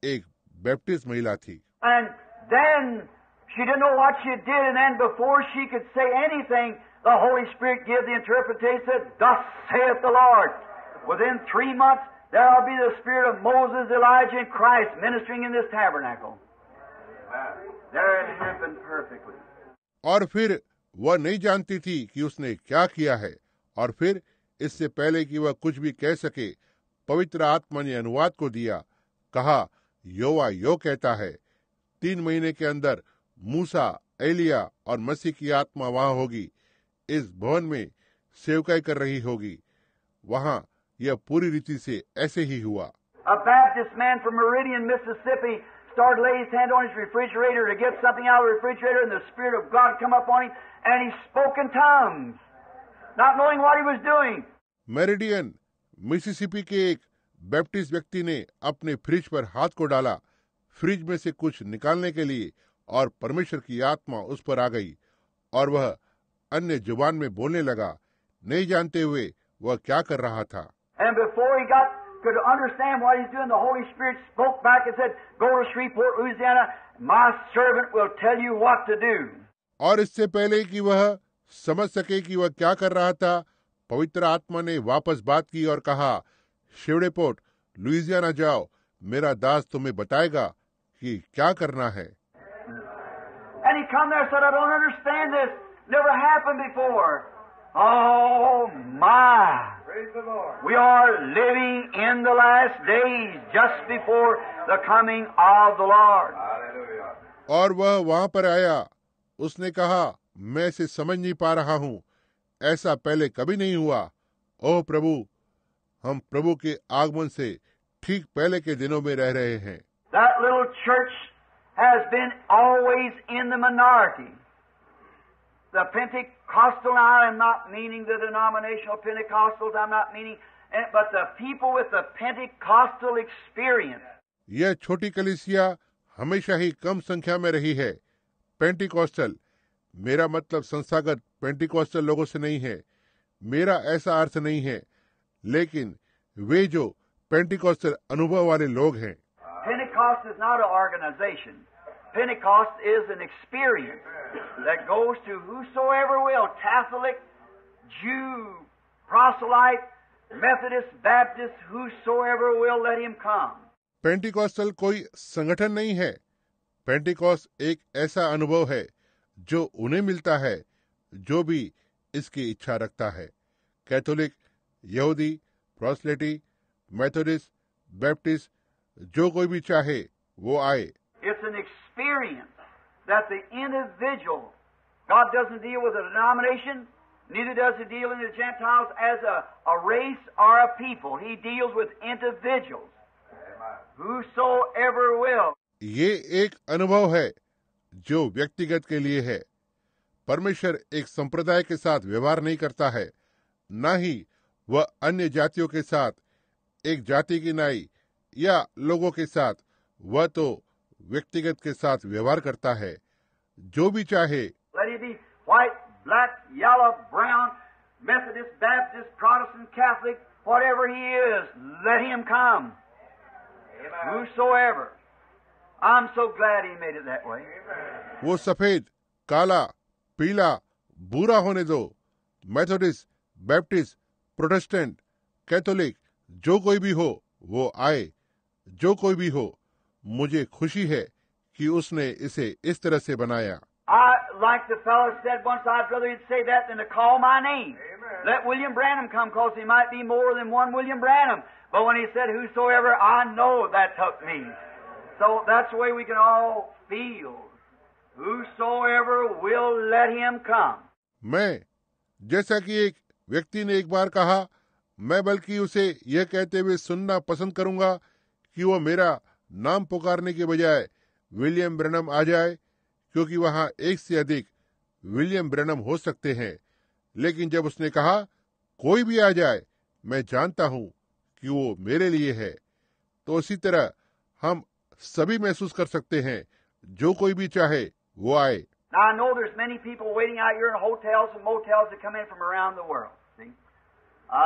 एक बैप्टिस्ट महिला थी। And then she didn't know what she did, and then before she could say anything, the Holy Spirit gave the interpretation, said, "Thus saith the Lord, within 3 months there will be the spirit of Moses, Elijah, and Christ ministering in this tabernacle." There it happened perfectly. और फिर वह नहीं जानती थी कि उसने क्या किया है, और फिर इससे पहले कि वह कुछ भी कह सके, पवित्र आत्मा ने अनुवाद को दिया, कहा, योवा यो कहता है, 3 महीने के अंदर मूसा, एलिया और मसीह की आत्मा वहां होगी, इस भवन में सेवकाई कर रही होगी। वहां यह पूरी रीति से ऐसे ही हुआ। A Baptist man from Meridian, Mississippi, started laying his hand on his refrigerator to get something out of the refrigerator, and the Spirit of God come up on him, and he spoke in tongues, not knowing what he was doing. Meridian, Mississippi के एक Baptist व्यक्ति ने अपने fridge पर हाथ को डाला, fridge में से कुछ निकालने के लिए, और परमेश्वर की आत्मा उस पर आ गई और वह अन्य जुबान में बोलने लगा, नहीं जानते हुए वह क्या कर रहा था। And before he could understand what he's doing, the Holy Spirit spoke back and said, "Go to Shreveport, Louisiana. My servant will tell you what to do." और इससे पहले कि वह समझ सके कि वह क्या कर रहा था, पवित्र आत्मा ने वापस बात की और कहा, शेवरेपोर्ट, लुइसियाना जाओ, मेरा दास तुम्हें बताएगा कि क्या करना है। And he come there and said, "I don't understand this. Never happened before." Oh my! Praise the Lord. We are living in the last days, just before the coming of the Lord. Hallelujah. और वह वहां पर आया, उसने कहा, मैं इसे समझ नहीं पा रहा हूँ, ऐसा पहले कभी नहीं हुआ। ओह प्रभु, हम प्रभु के आगमन से ठीक पहले के दिनों में रह रहे हैं। That little church has been always in the minority. The Pentecostal, I am not meaning the denominational Pentecostals, I'm not meaning, but the people with the Pentecostal experience. यह छोटी कलीसिया हमेशा ही कम संख्या में रही है। पेंटिकॉस्टल, मेरा मतलब संस्थागत पेंटिकॉस्टल लोगों से नहीं है, मेरा ऐसा अर्थ नहीं है, लेकिन वे जो पेंटिकॉस्टल अनुभव वाले लोग हैं। Pentecost is not an organization. Pentecost is an experience that goes to whosoever will, Catholic, Jew, proselyte, Methodist, Baptist, whosoever will, let him come. Pentecostal कोई संगठन नहीं है। पेंटिकॉस्ट एक ऐसा अनुभव है जो उन्हें मिलता है जो भी इसकी इच्छा रखता है, कैथोलिक, यहूदी, प्रोस्लेटी, मेथोडिस्ट, बैप्टिस्ट, जो कोई भी चाहे वो आए। It's an experience that the individual, God doesn't deal with a denomination, neither does He deal in the Gentiles as a race or a people. He deals with individuals. Whosoever will. ये एक अनुभव है जो व्यक्तिगत के लिए है। परमेश्वर एक संप्रदाय के साथ व्यवहार नहीं करता है, न ही वह अन्य जातियों के साथ, एक जाति की नाई या लोगों के साथ, वह तो व्यक्तिगत के साथ व्यवहार करता है, जो भी चाहे। Let it be white, black, yellow, brown, Methodist, Baptist, Protestant, Catholic, whatever he is, let him come. Whosoever. I'm so glad he made it that way. वो सफेद, काला, पीला, भूरा होने दो, मेथोडिस्ट, बैप्टिस्ट, प्रोटेस्टेंट, कैथोलिक, जो कोई भी हो वो आए, जो कोई भी हो। मुझे खुशी है कि उसने इसे इस तरह से बनाया। like the fellow said once, I'd rather he'd say that than to call my name. Let William Branham come, because he might be more than one William Branham. But when he said, whosoever, I know that took me. So that's the way we can all feel. Whosoever will, let him come. मैं, जैसा कि एक व्यक्ति ने एक बार कहा, मैं बल्कि उसे यह कहते हुए सुनना पसंद करूंगा कि वो मेरा नाम पुकारने के बजाय विलियम ब्रैनम आ जाए, क्योंकि वहां एक से अधिक विलियम ब्रैनम हो सकते हैं। लेकिन जब उसने कहा कोई भी आ जाए, मैं जानता हूं कि वो मेरे लिए है, तो उसी तरह हम सभी महसूस कर सकते हैं, जो कोई भी चाहे वो आए। Now, I know there's many people waiting out here in hotels and motels that come in from around the world. See?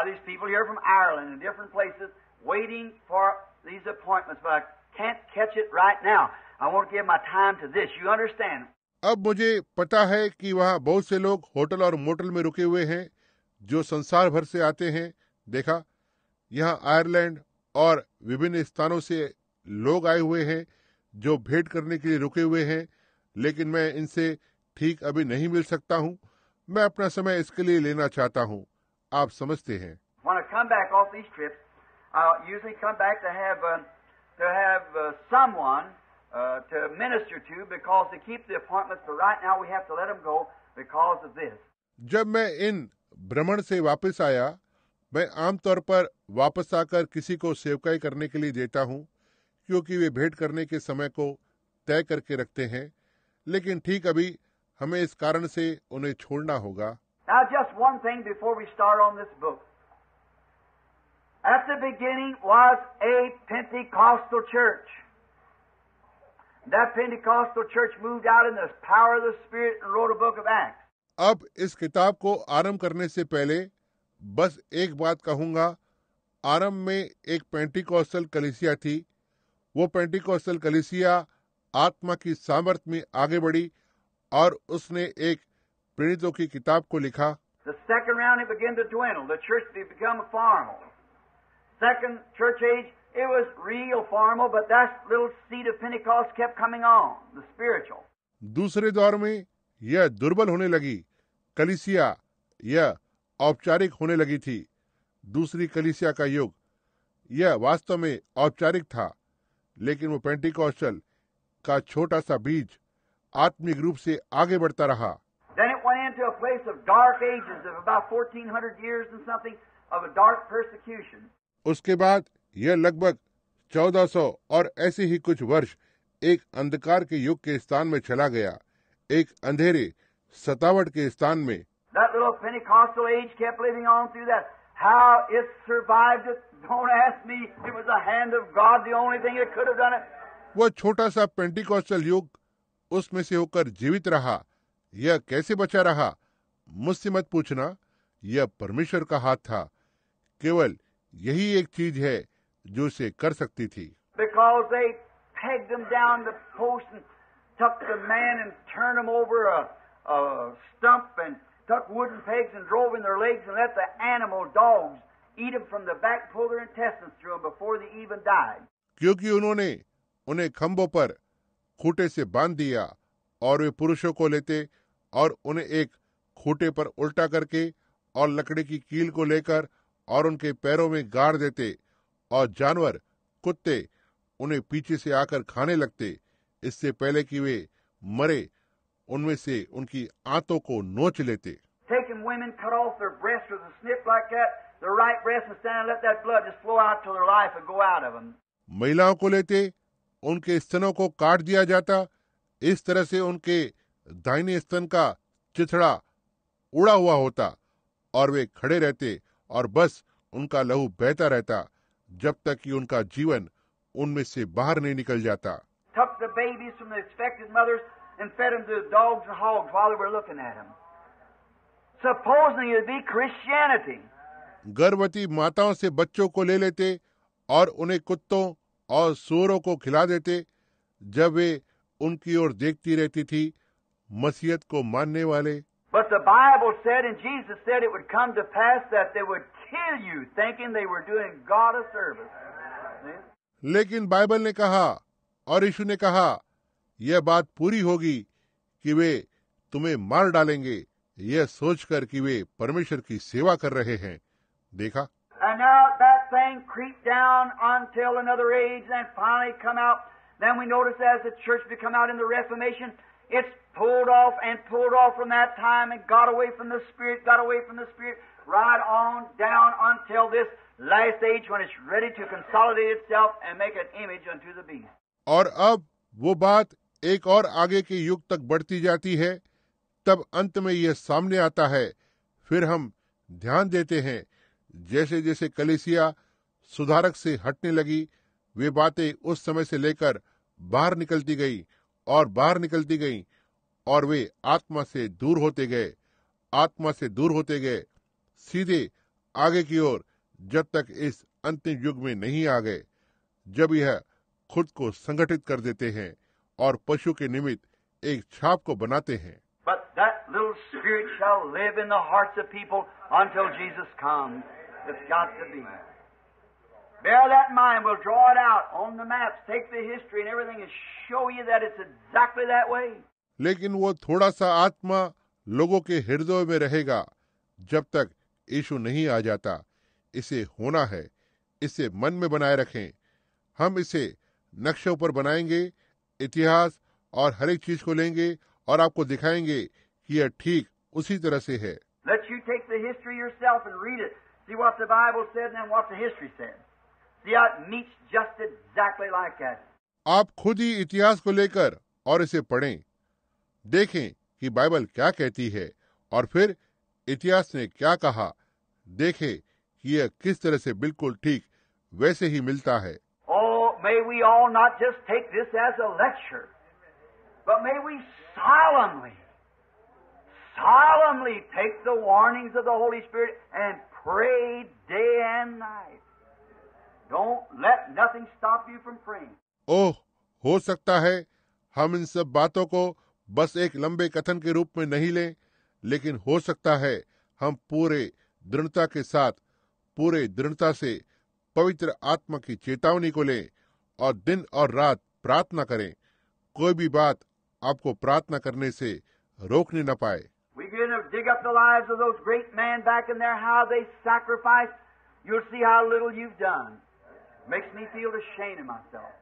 These people here from Ireland and different places waiting for these appointments, but I can't catch it right now. I want to give my time to this. You understand? अब मुझे पता है कि वहाँ बहुत से लोग hotel और मोटल में रुके हुए हैं, जो संसार भर से आते हैं। देखा, यहाँ आयरलैंड और विभिन्न स्थानों से लोग आए हुए हैं जो भेंट करने के लिए रुके हुए हैं, लेकिन मैं इनसे ठीक अभी नहीं मिल सकता हूँ। मैं अपना समय इसके लिए लेना चाहता हूँ। आप समझते हैं। When I come back off these trips, I usually come back to have someone to minister to, because to keep the appointments. But right now we have to let them go because of this. जब मैं इन भ्रमण से वापस आया, मैं आमतौर पर वापस आकर किसी को सेवकाई करने के लिए देता हूँ, क्योंकि वे भेंट करने के समय को तय करके रखते हैं। लेकिन ठीक अभी हमें इस कारण से उन्हें छोड़ना होगा। Now, just one thing before we start on this book. At the beginning was a Pentecostal church. That Pentecostal church moved out in the power of the Spirit and wrote a book of Acts. अब इस किताब को आरंभ करने से पहले बस एक बात कहूंगा। आरंभ में एक पेंटिकॉस्टल कलीसिया थी। वो पेंटिकॉस्टल कलीसिया आत्मा की सामर्थ्य में आगे बढ़ी और उसने एक प्रेरितों की किताब को लिखा। The second round it began to dwindle. The church became formal. Second church age, it was real formal, but that little seed of Pentecost kept coming on, the spiritual. दूसरे दौर में यह दुर्बल होने लगी। कलीसिया यह औपचारिक होने लगी थी। दूसरी कलीसिया का युग यह वास्तव में औपचारिक था, लेकिन वो पेंटिकॉस्टल का छोटा सा बीज आत्मिक रूप से आगे बढ़ता रहा। Then it went into a place of dark ages of about 1400 years and something of a dark persecution. उसके बाद यह लगभग 1400 और ऐसे ही कुछ वर्ष एक अंधकार के युग के स्थान में चला गया, एक अंधेरे सतावट के स्थान में। That little Pentecostal age kept living on through that. How it survived it, don't ask me. It was the hand of God, the only thing that could have done it. वह छोटा सा पेंटिकॉस्टल युग उसमें से होकर जीवित रहा। यह कैसे बचा रहा, मुझसे मत पूछना। यह परमेश्वर का हाथ था। केवल यही एक चीज है जो इसे कर सकती थी। Because they pegged them down the post and took the man and turned him over a stump and took wooden pegs and drove in their legs and let the animal dogs eat them from the back, pull their intestines through them before they even died. क्योंकि उन्होंने उन्हें खंभों पर खूंटे से बांध दिया और वे पुरुषों को लेते और उन्हें एक खूंटे पर उल्टा करके और लकड़ी की कील को लेकर और उनके पैरों में गाड़ देते और जानवर कुत्ते उन्हें पीछे से आकर खाने लगते, इससे पहले कि वे मरे उनमें से उनकी आंतों को नोच लेते। Taking women cut off their breasts with a snip like that, their right breast, and stand and let that blood just flow out till their life would go out of them. महिलाओं को लेते, उनके स्तनों को काट दिया जाता, इस तरह से उनके दाहिने स्तन का चिथड़ा उड़ा हुआ होता और वे खड़े रहते और बस उनका लहू बहता रहता जब तक कि उनका जीवन उनमें से बाहर नहीं निकल जाता। Took the babies from the expected mothers and fed them to dogs and hogs while they were looking at them. Supposing it be Christianity. गर्भवती माताओं से बच्चों को ले लेते और उन्हें कुत्तों और सूअरों को खिला देते जब वे उनकी ओर देखती रहती थी, मसीहत को मानने वाले। But the Bible said, and Jesus said, it would come to pass that they would kill you, thinking they were doing God a service. लेकिन बाइबल ने कहा और यीशु ने कहा, यह बात पूरी होगी कि वे तुम्हें मार डालेंगे, यह सोचकर कि वे परमेश्वर की सेवा कर रहे हैं। देखा, And now that thing creeped down until another age and finally come out. Then we notice as the church become out in the Reformation, it's pulled off from that time and got away from the Spirit, right on down until this last age when it's ready to consolidate itself and make an image unto the beast. और अब वो बात एक और आगे के युग तक बढ़ती जाती है, तब अंत में यह सामने आता है। फिर हम ध्यान देते हैं, जैसे जैसे कलीसिया सुधारक से हटने लगी, वे बातें उस समय से लेकर बाहर निकलती गई और वे आत्मा से दूर होते गए सीधे आगे की ओर, जब तक इस अंतिम युग में नहीं आ गए, जब यह खुद को संगठित कर देते हैं और पशु के निमित्त एक छाप को बनाते हैं। But that little spirit shall live in the hearts of people until Jesus comes. It's got to be. Bear that in mind. We'll draw it out on the maps, take the history and everything and show you that it's exactly that way. लेकिन वो थोड़ा सा आत्मा लोगों के हृदयों में रहेगा जब तक यीशु नहीं आ जाता। इसे होना है, इसे मन में बनाए रखें। हम इसे नक्शों पर बनाएंगे, इतिहास और हर एक चीज को लेंगे और आपको दिखाएंगे कि यह ठीक उसी तरह से है। Let you take the history yourself and read it. See what the Bible said and then what the history said. See how it meets just exactly like that. आप खुद ही इतिहास को लेकर और इसे पढ़ें, देखें कि बाइबल क्या कहती है और फिर इतिहास ने क्या कहा। देखें कि यह किस तरह से बिल्कुल ठीक वैसे ही मिलता है। Oh, may we all not just take this as a lecture, but may we solemnly take the warnings of the Holy Spirit and pray day and night. Don't let nothing stop you from praying. ओह, हो सकता है हम इन सब बातों को बस एक लंबे कथन के रूप में नहीं लें, लेकिन हो सकता है हम पूरे दृढ़ता से पवित्र आत्मा की चेतावनी को लें और दिन और रात प्रार्थना करें। कोई भी बात आपको प्रार्थना करने से रोकने न पाए। We begin to dig up the lives of those great men back in there, how they sacrificed. You'll see how little you've done. Makes me feel ashamed of myself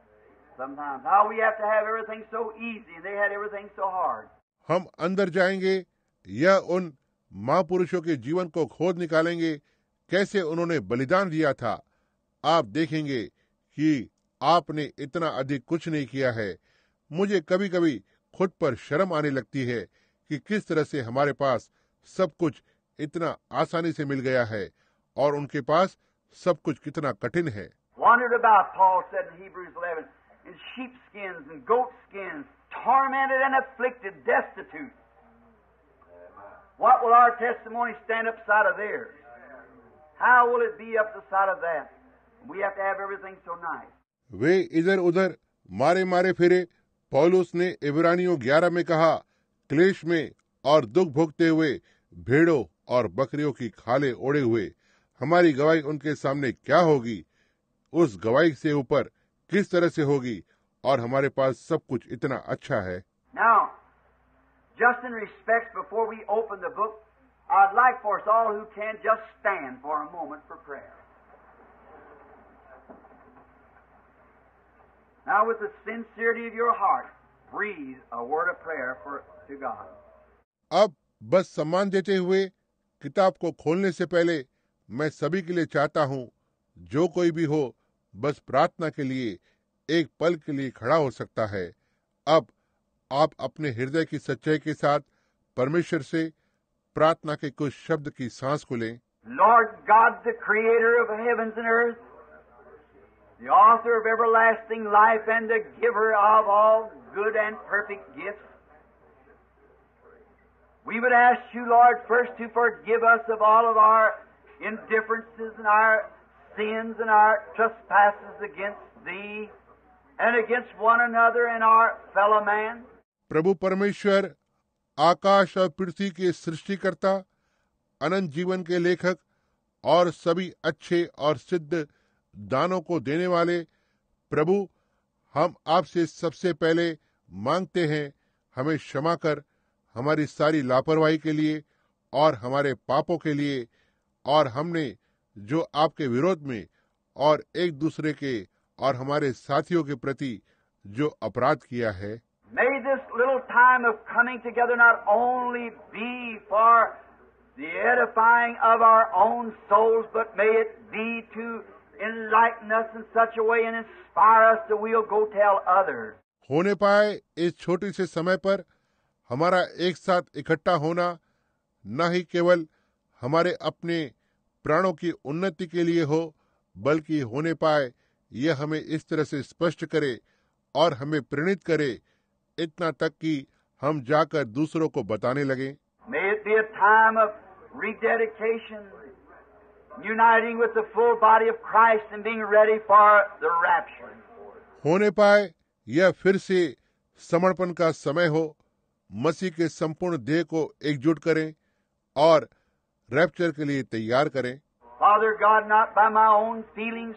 sometimes. How we have to have everything so easy and they had everything so hard. हम अंदर जाएंगे या उन महापुरुषों के जीवन को खोद निकालेंगे, कैसे उन्होंने बलिदान दिया था। आप देखेंगे कि आपने इतना अधिक कुछ नहीं किया है। मुझे कभी कभी खुद पर शर्म आने लगती है कि किस तरह से हमारे पास सब कुछ इतना आसानी से मिल गया है और उनके पास सब कुछ कितना कठिन है। Wandered about, Paul said in Hebrews 11, in sheepskins and goatskins, tormented and afflicted, destitute. What will our testimony stand up side of theirs? How will it be up the side of that? We have to have everything so nice. वे इधर उधर मारे फिरे। पौलुस ने इब्रानियों 11 में कहा, क्लेश में और दुख भोगते हुए, भेड़ों और बकरियों की खाले ओढ़े हुए। हमारी गवाही उनके सामने क्या होगी? उस गवाही से ऊपर किस तरह से होगी? और हमारे पास सब कुछ इतना अच्छा है। Now, just in respect, before we open the book, I'd like for us all who can just stand for a moment for prayer. Now, with the sincerity of your heart, breathe a word of prayer to God. अब बस सम्मान देते हुए किताब को खोलने से पहले मैं सभी के लिए चाहता हूँ, जो कोई भी हो, बस प्रार्थना के लिए एक पल के लिए खड़ा हो सकता है। अब आप अपने हृदय की सच्चाई के साथ परमेश्वर से प्रार्थना के कुछ शब्द की सांस को लें। Lord God, the creator of heavens and earth, the author of everlasting life and the giver of all good and perfect gifts, we would ask you, Lord, first to forgive us of all of our indifferences and our sins and our trespasses against Thee and against one another and our fellow man. प्रभु परमेश्वर, आकाश और पृथ्वी के सृष्टिकर्ता, अनंत जीवन के लेखक और सभी अच्छे और सिद्ध दानों को देने वाले प्रभु, हम आपसे सबसे पहले मांगते हैं, हमें क्षमा कर हमारी सारी लापरवाही के लिए और हमारे पापों के लिए, और हमने जो आपके विरोध में और एक दूसरे के और हमारे साथियों के प्रति जो अपराध किया है। May this little time of coming together not only be for the edifying of our own souls, but may it be to enlighten us in such a way and inspire us that we'll go tell others. होने पाए इस छोटे से समय पर हमारा एक साथ इकट्ठा होना न ही केवल हमारे अपने प्राणों की उन्नति के लिए हो, बल्कि होने पाए यह हमें इस तरह से स्पष्ट करे और हमें प्रेरित करे, इतना तक कि हम जाकर दूसरों को बताने लगे। May it be a time of rededication, uniting with the full body of Christ and being ready for the rapture. होने पाए यह फिर से समर्पण का समय हो, मसीह के संपूर्ण देह को एकजुट करें और रैप्चर के लिए तैयार करें। Father God, not by my own feelings,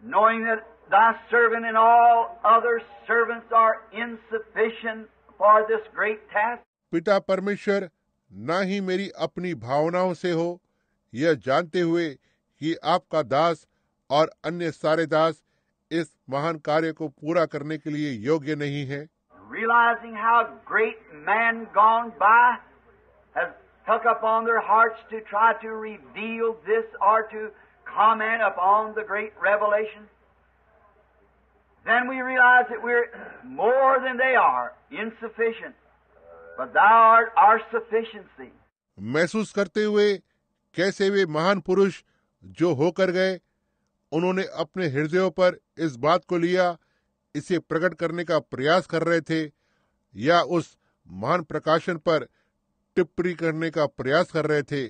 knowing that thy servant and all other servants are insufficient for this great task. पिता परमेश्वर, ना ही मेरी अपनी भावनाओं से हो, यह जानते हुए कि आपका दास और अन्य सारे दास इस महान कार्य को पूरा करने के लिए योग्य नहीं है। Realizing how great man gone by has took upon their hearts to try to reveal this or to comment upon the great revelation, then we realize that we're more than they are, insufficient. But thou art our sufficiency. महसूस करते हुए कैसे वे महान पुरुष जो होकर गए, उन्होंने अपने हृदयों पर इस बात को लिया, इसे प्रकट करने का प्रयास कर रहे थे या उस महान प्रकाशन पर टिप्पणी करने का प्रयास कर रहे थे,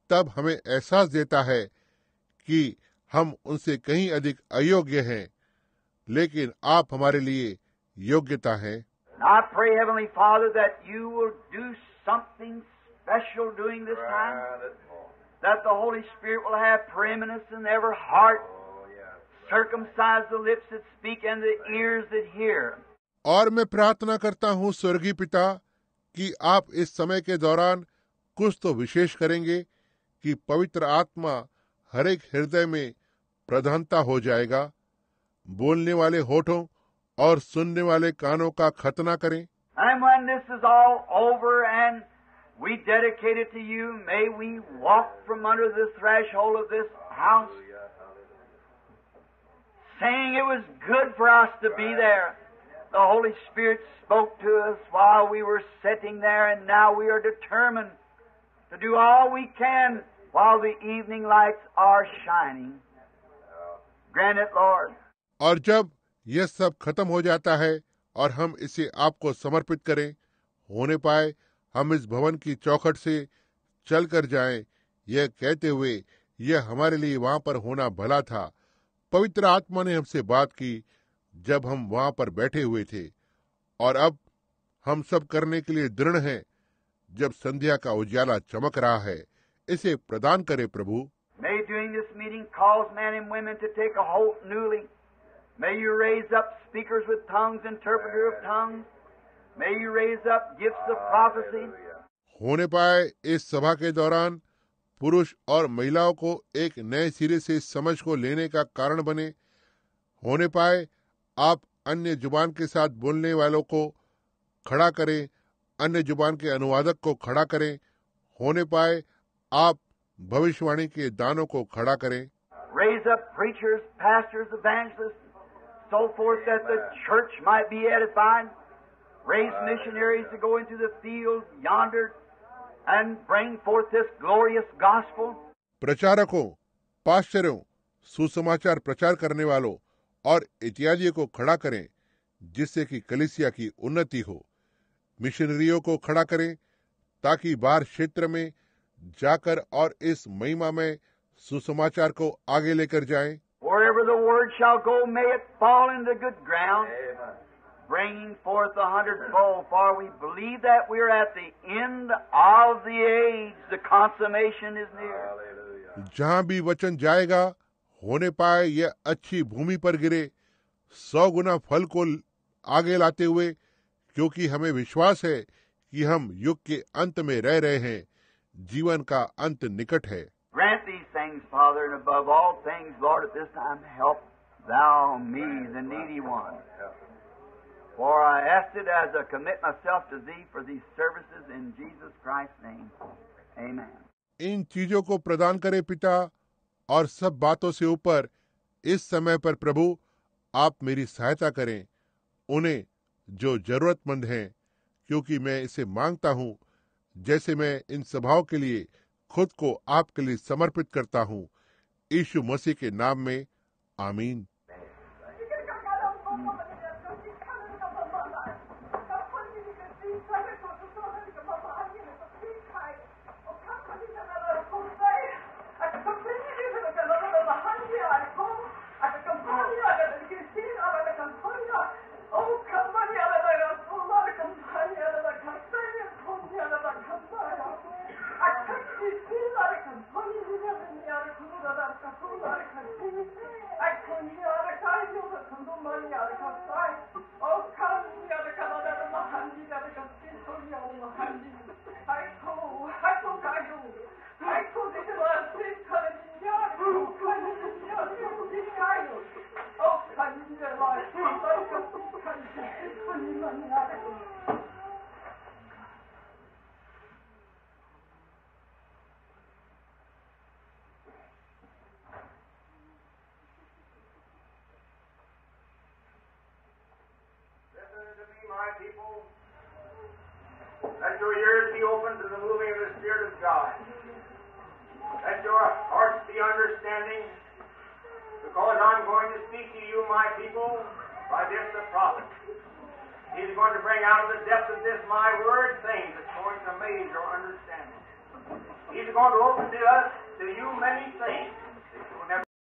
तब हमें एहसास देता है कि हम उनसे कहीं अधिक अयोग्य हैं, लेकिन आप हमारे लिए योग्यता हैं। I pray, Heavenly Father, that you will do something special during this time, that the Holy Spirit will have preeminence in every heart, circumcise the lips that speak and the ears that hear. और मैं प्रार्थना करता हूँ स्वर्गीय पिता कि आप इस समय के दौरान कुछ तो विशेष करेंगे कि पवित्र आत्मा हर एक हृदय में प्रधानता हो जाएगा, बोलने वाले होठों और सुनने वाले कानों का खतना करें। And when this is all over and we dedicate it to you, may we walk from under the threshold of this house, saying it was good for us to be there. The Holy Spirit spoke to us while we were sitting there, and now we are determined to do all we can while the evening lights are shining. Grant it, Lord. और जब यह सब खत्म हो जाता है और हम इसे आपको समर्पित करें, होने पाए हम इस भवन की चौखट से चल कर जाएं, यह कहते हुए यह हमारे लिए वहां पर होना भला था। पवित्र आत्मा ने हमसे बात की जब हम वहां पर बैठे हुए थे, और अब हम सब करने के लिए दृढ़ हैं जब संध्या का उजाला चमक रहा है। इसे प्रदान करे प्रभु। May during this meeting cause men and women to take a hold newly. May you raise up speakers with tongues, interpreter of tongues. May you raise up gifts of prophecy. होने पाए इस सभा के दौरान पुरुष और महिलाओं को एक नए सिरे से समझ को लेने का कारण बने। होने पाए आप अन्य जुबान के साथ बोलने वालों को खड़ा करें, अन्य जुबान के अनुवादक को खड़ा करें। होने पाए आप भविष्यवाणी के दानों को खड़ा करें। Raise up preachers, pastors, evangelists, so forth, that the church might be edified. Raise missionaries to go into the fields yonder and bring forth this glorious gospel. प्रचारकों, पास्टरों, सुसमाचार प्रचार करने वालों और इत्यादि को खड़ा करें, जिससे कि कलीसिया की उन्नति हो। मिशनरियों को खड़ा करें ताकि बाहर क्षेत्र में जाकर और इस महिमा में सुसमाचार को आगे लेकर जाएं। Wherever the word shall go, may it fall into good ground, bringing forth 100-fold. For we believe that we are at the end of the age. The consummation is near. जहाँ भी वचन जाएगा, होने पाए यह अच्छी भूमि पर गिरे, 100 गुना फल को आगे लाते हुए, क्योंकि हमें विश्वास है कि हम युग के अंत में रह रहे हैं। जीवन का अंत निकट है। Grant these things, Father, and above all things, Lord, at this time, help Thou me, the needy one. For I ask it as I commit myself to Thee for these services in Jesus Christ's name. Amen. इन चीजों को प्रदान करे पिता, और सब बातों से ऊपर इस समय पर प्रभु आप मेरी सहायता करें उन्हें जो जरूरतमंद हैं, क्योंकि मैं इसे मांगता हूँ जैसे मैं इन सभाओं के लिए खुद को आपके लिए समर्पित करता हूँ, यीशु मसीह के नाम में, आमीन। Let your ears be open to the moving of the Spirit of God. Let your hearts be understanding, because I'm going to speak to you, my people, by this the prophet. He's going to bring out of the depth of this my word things that's going to amaze your understanding. He's going to open to us, to you, many things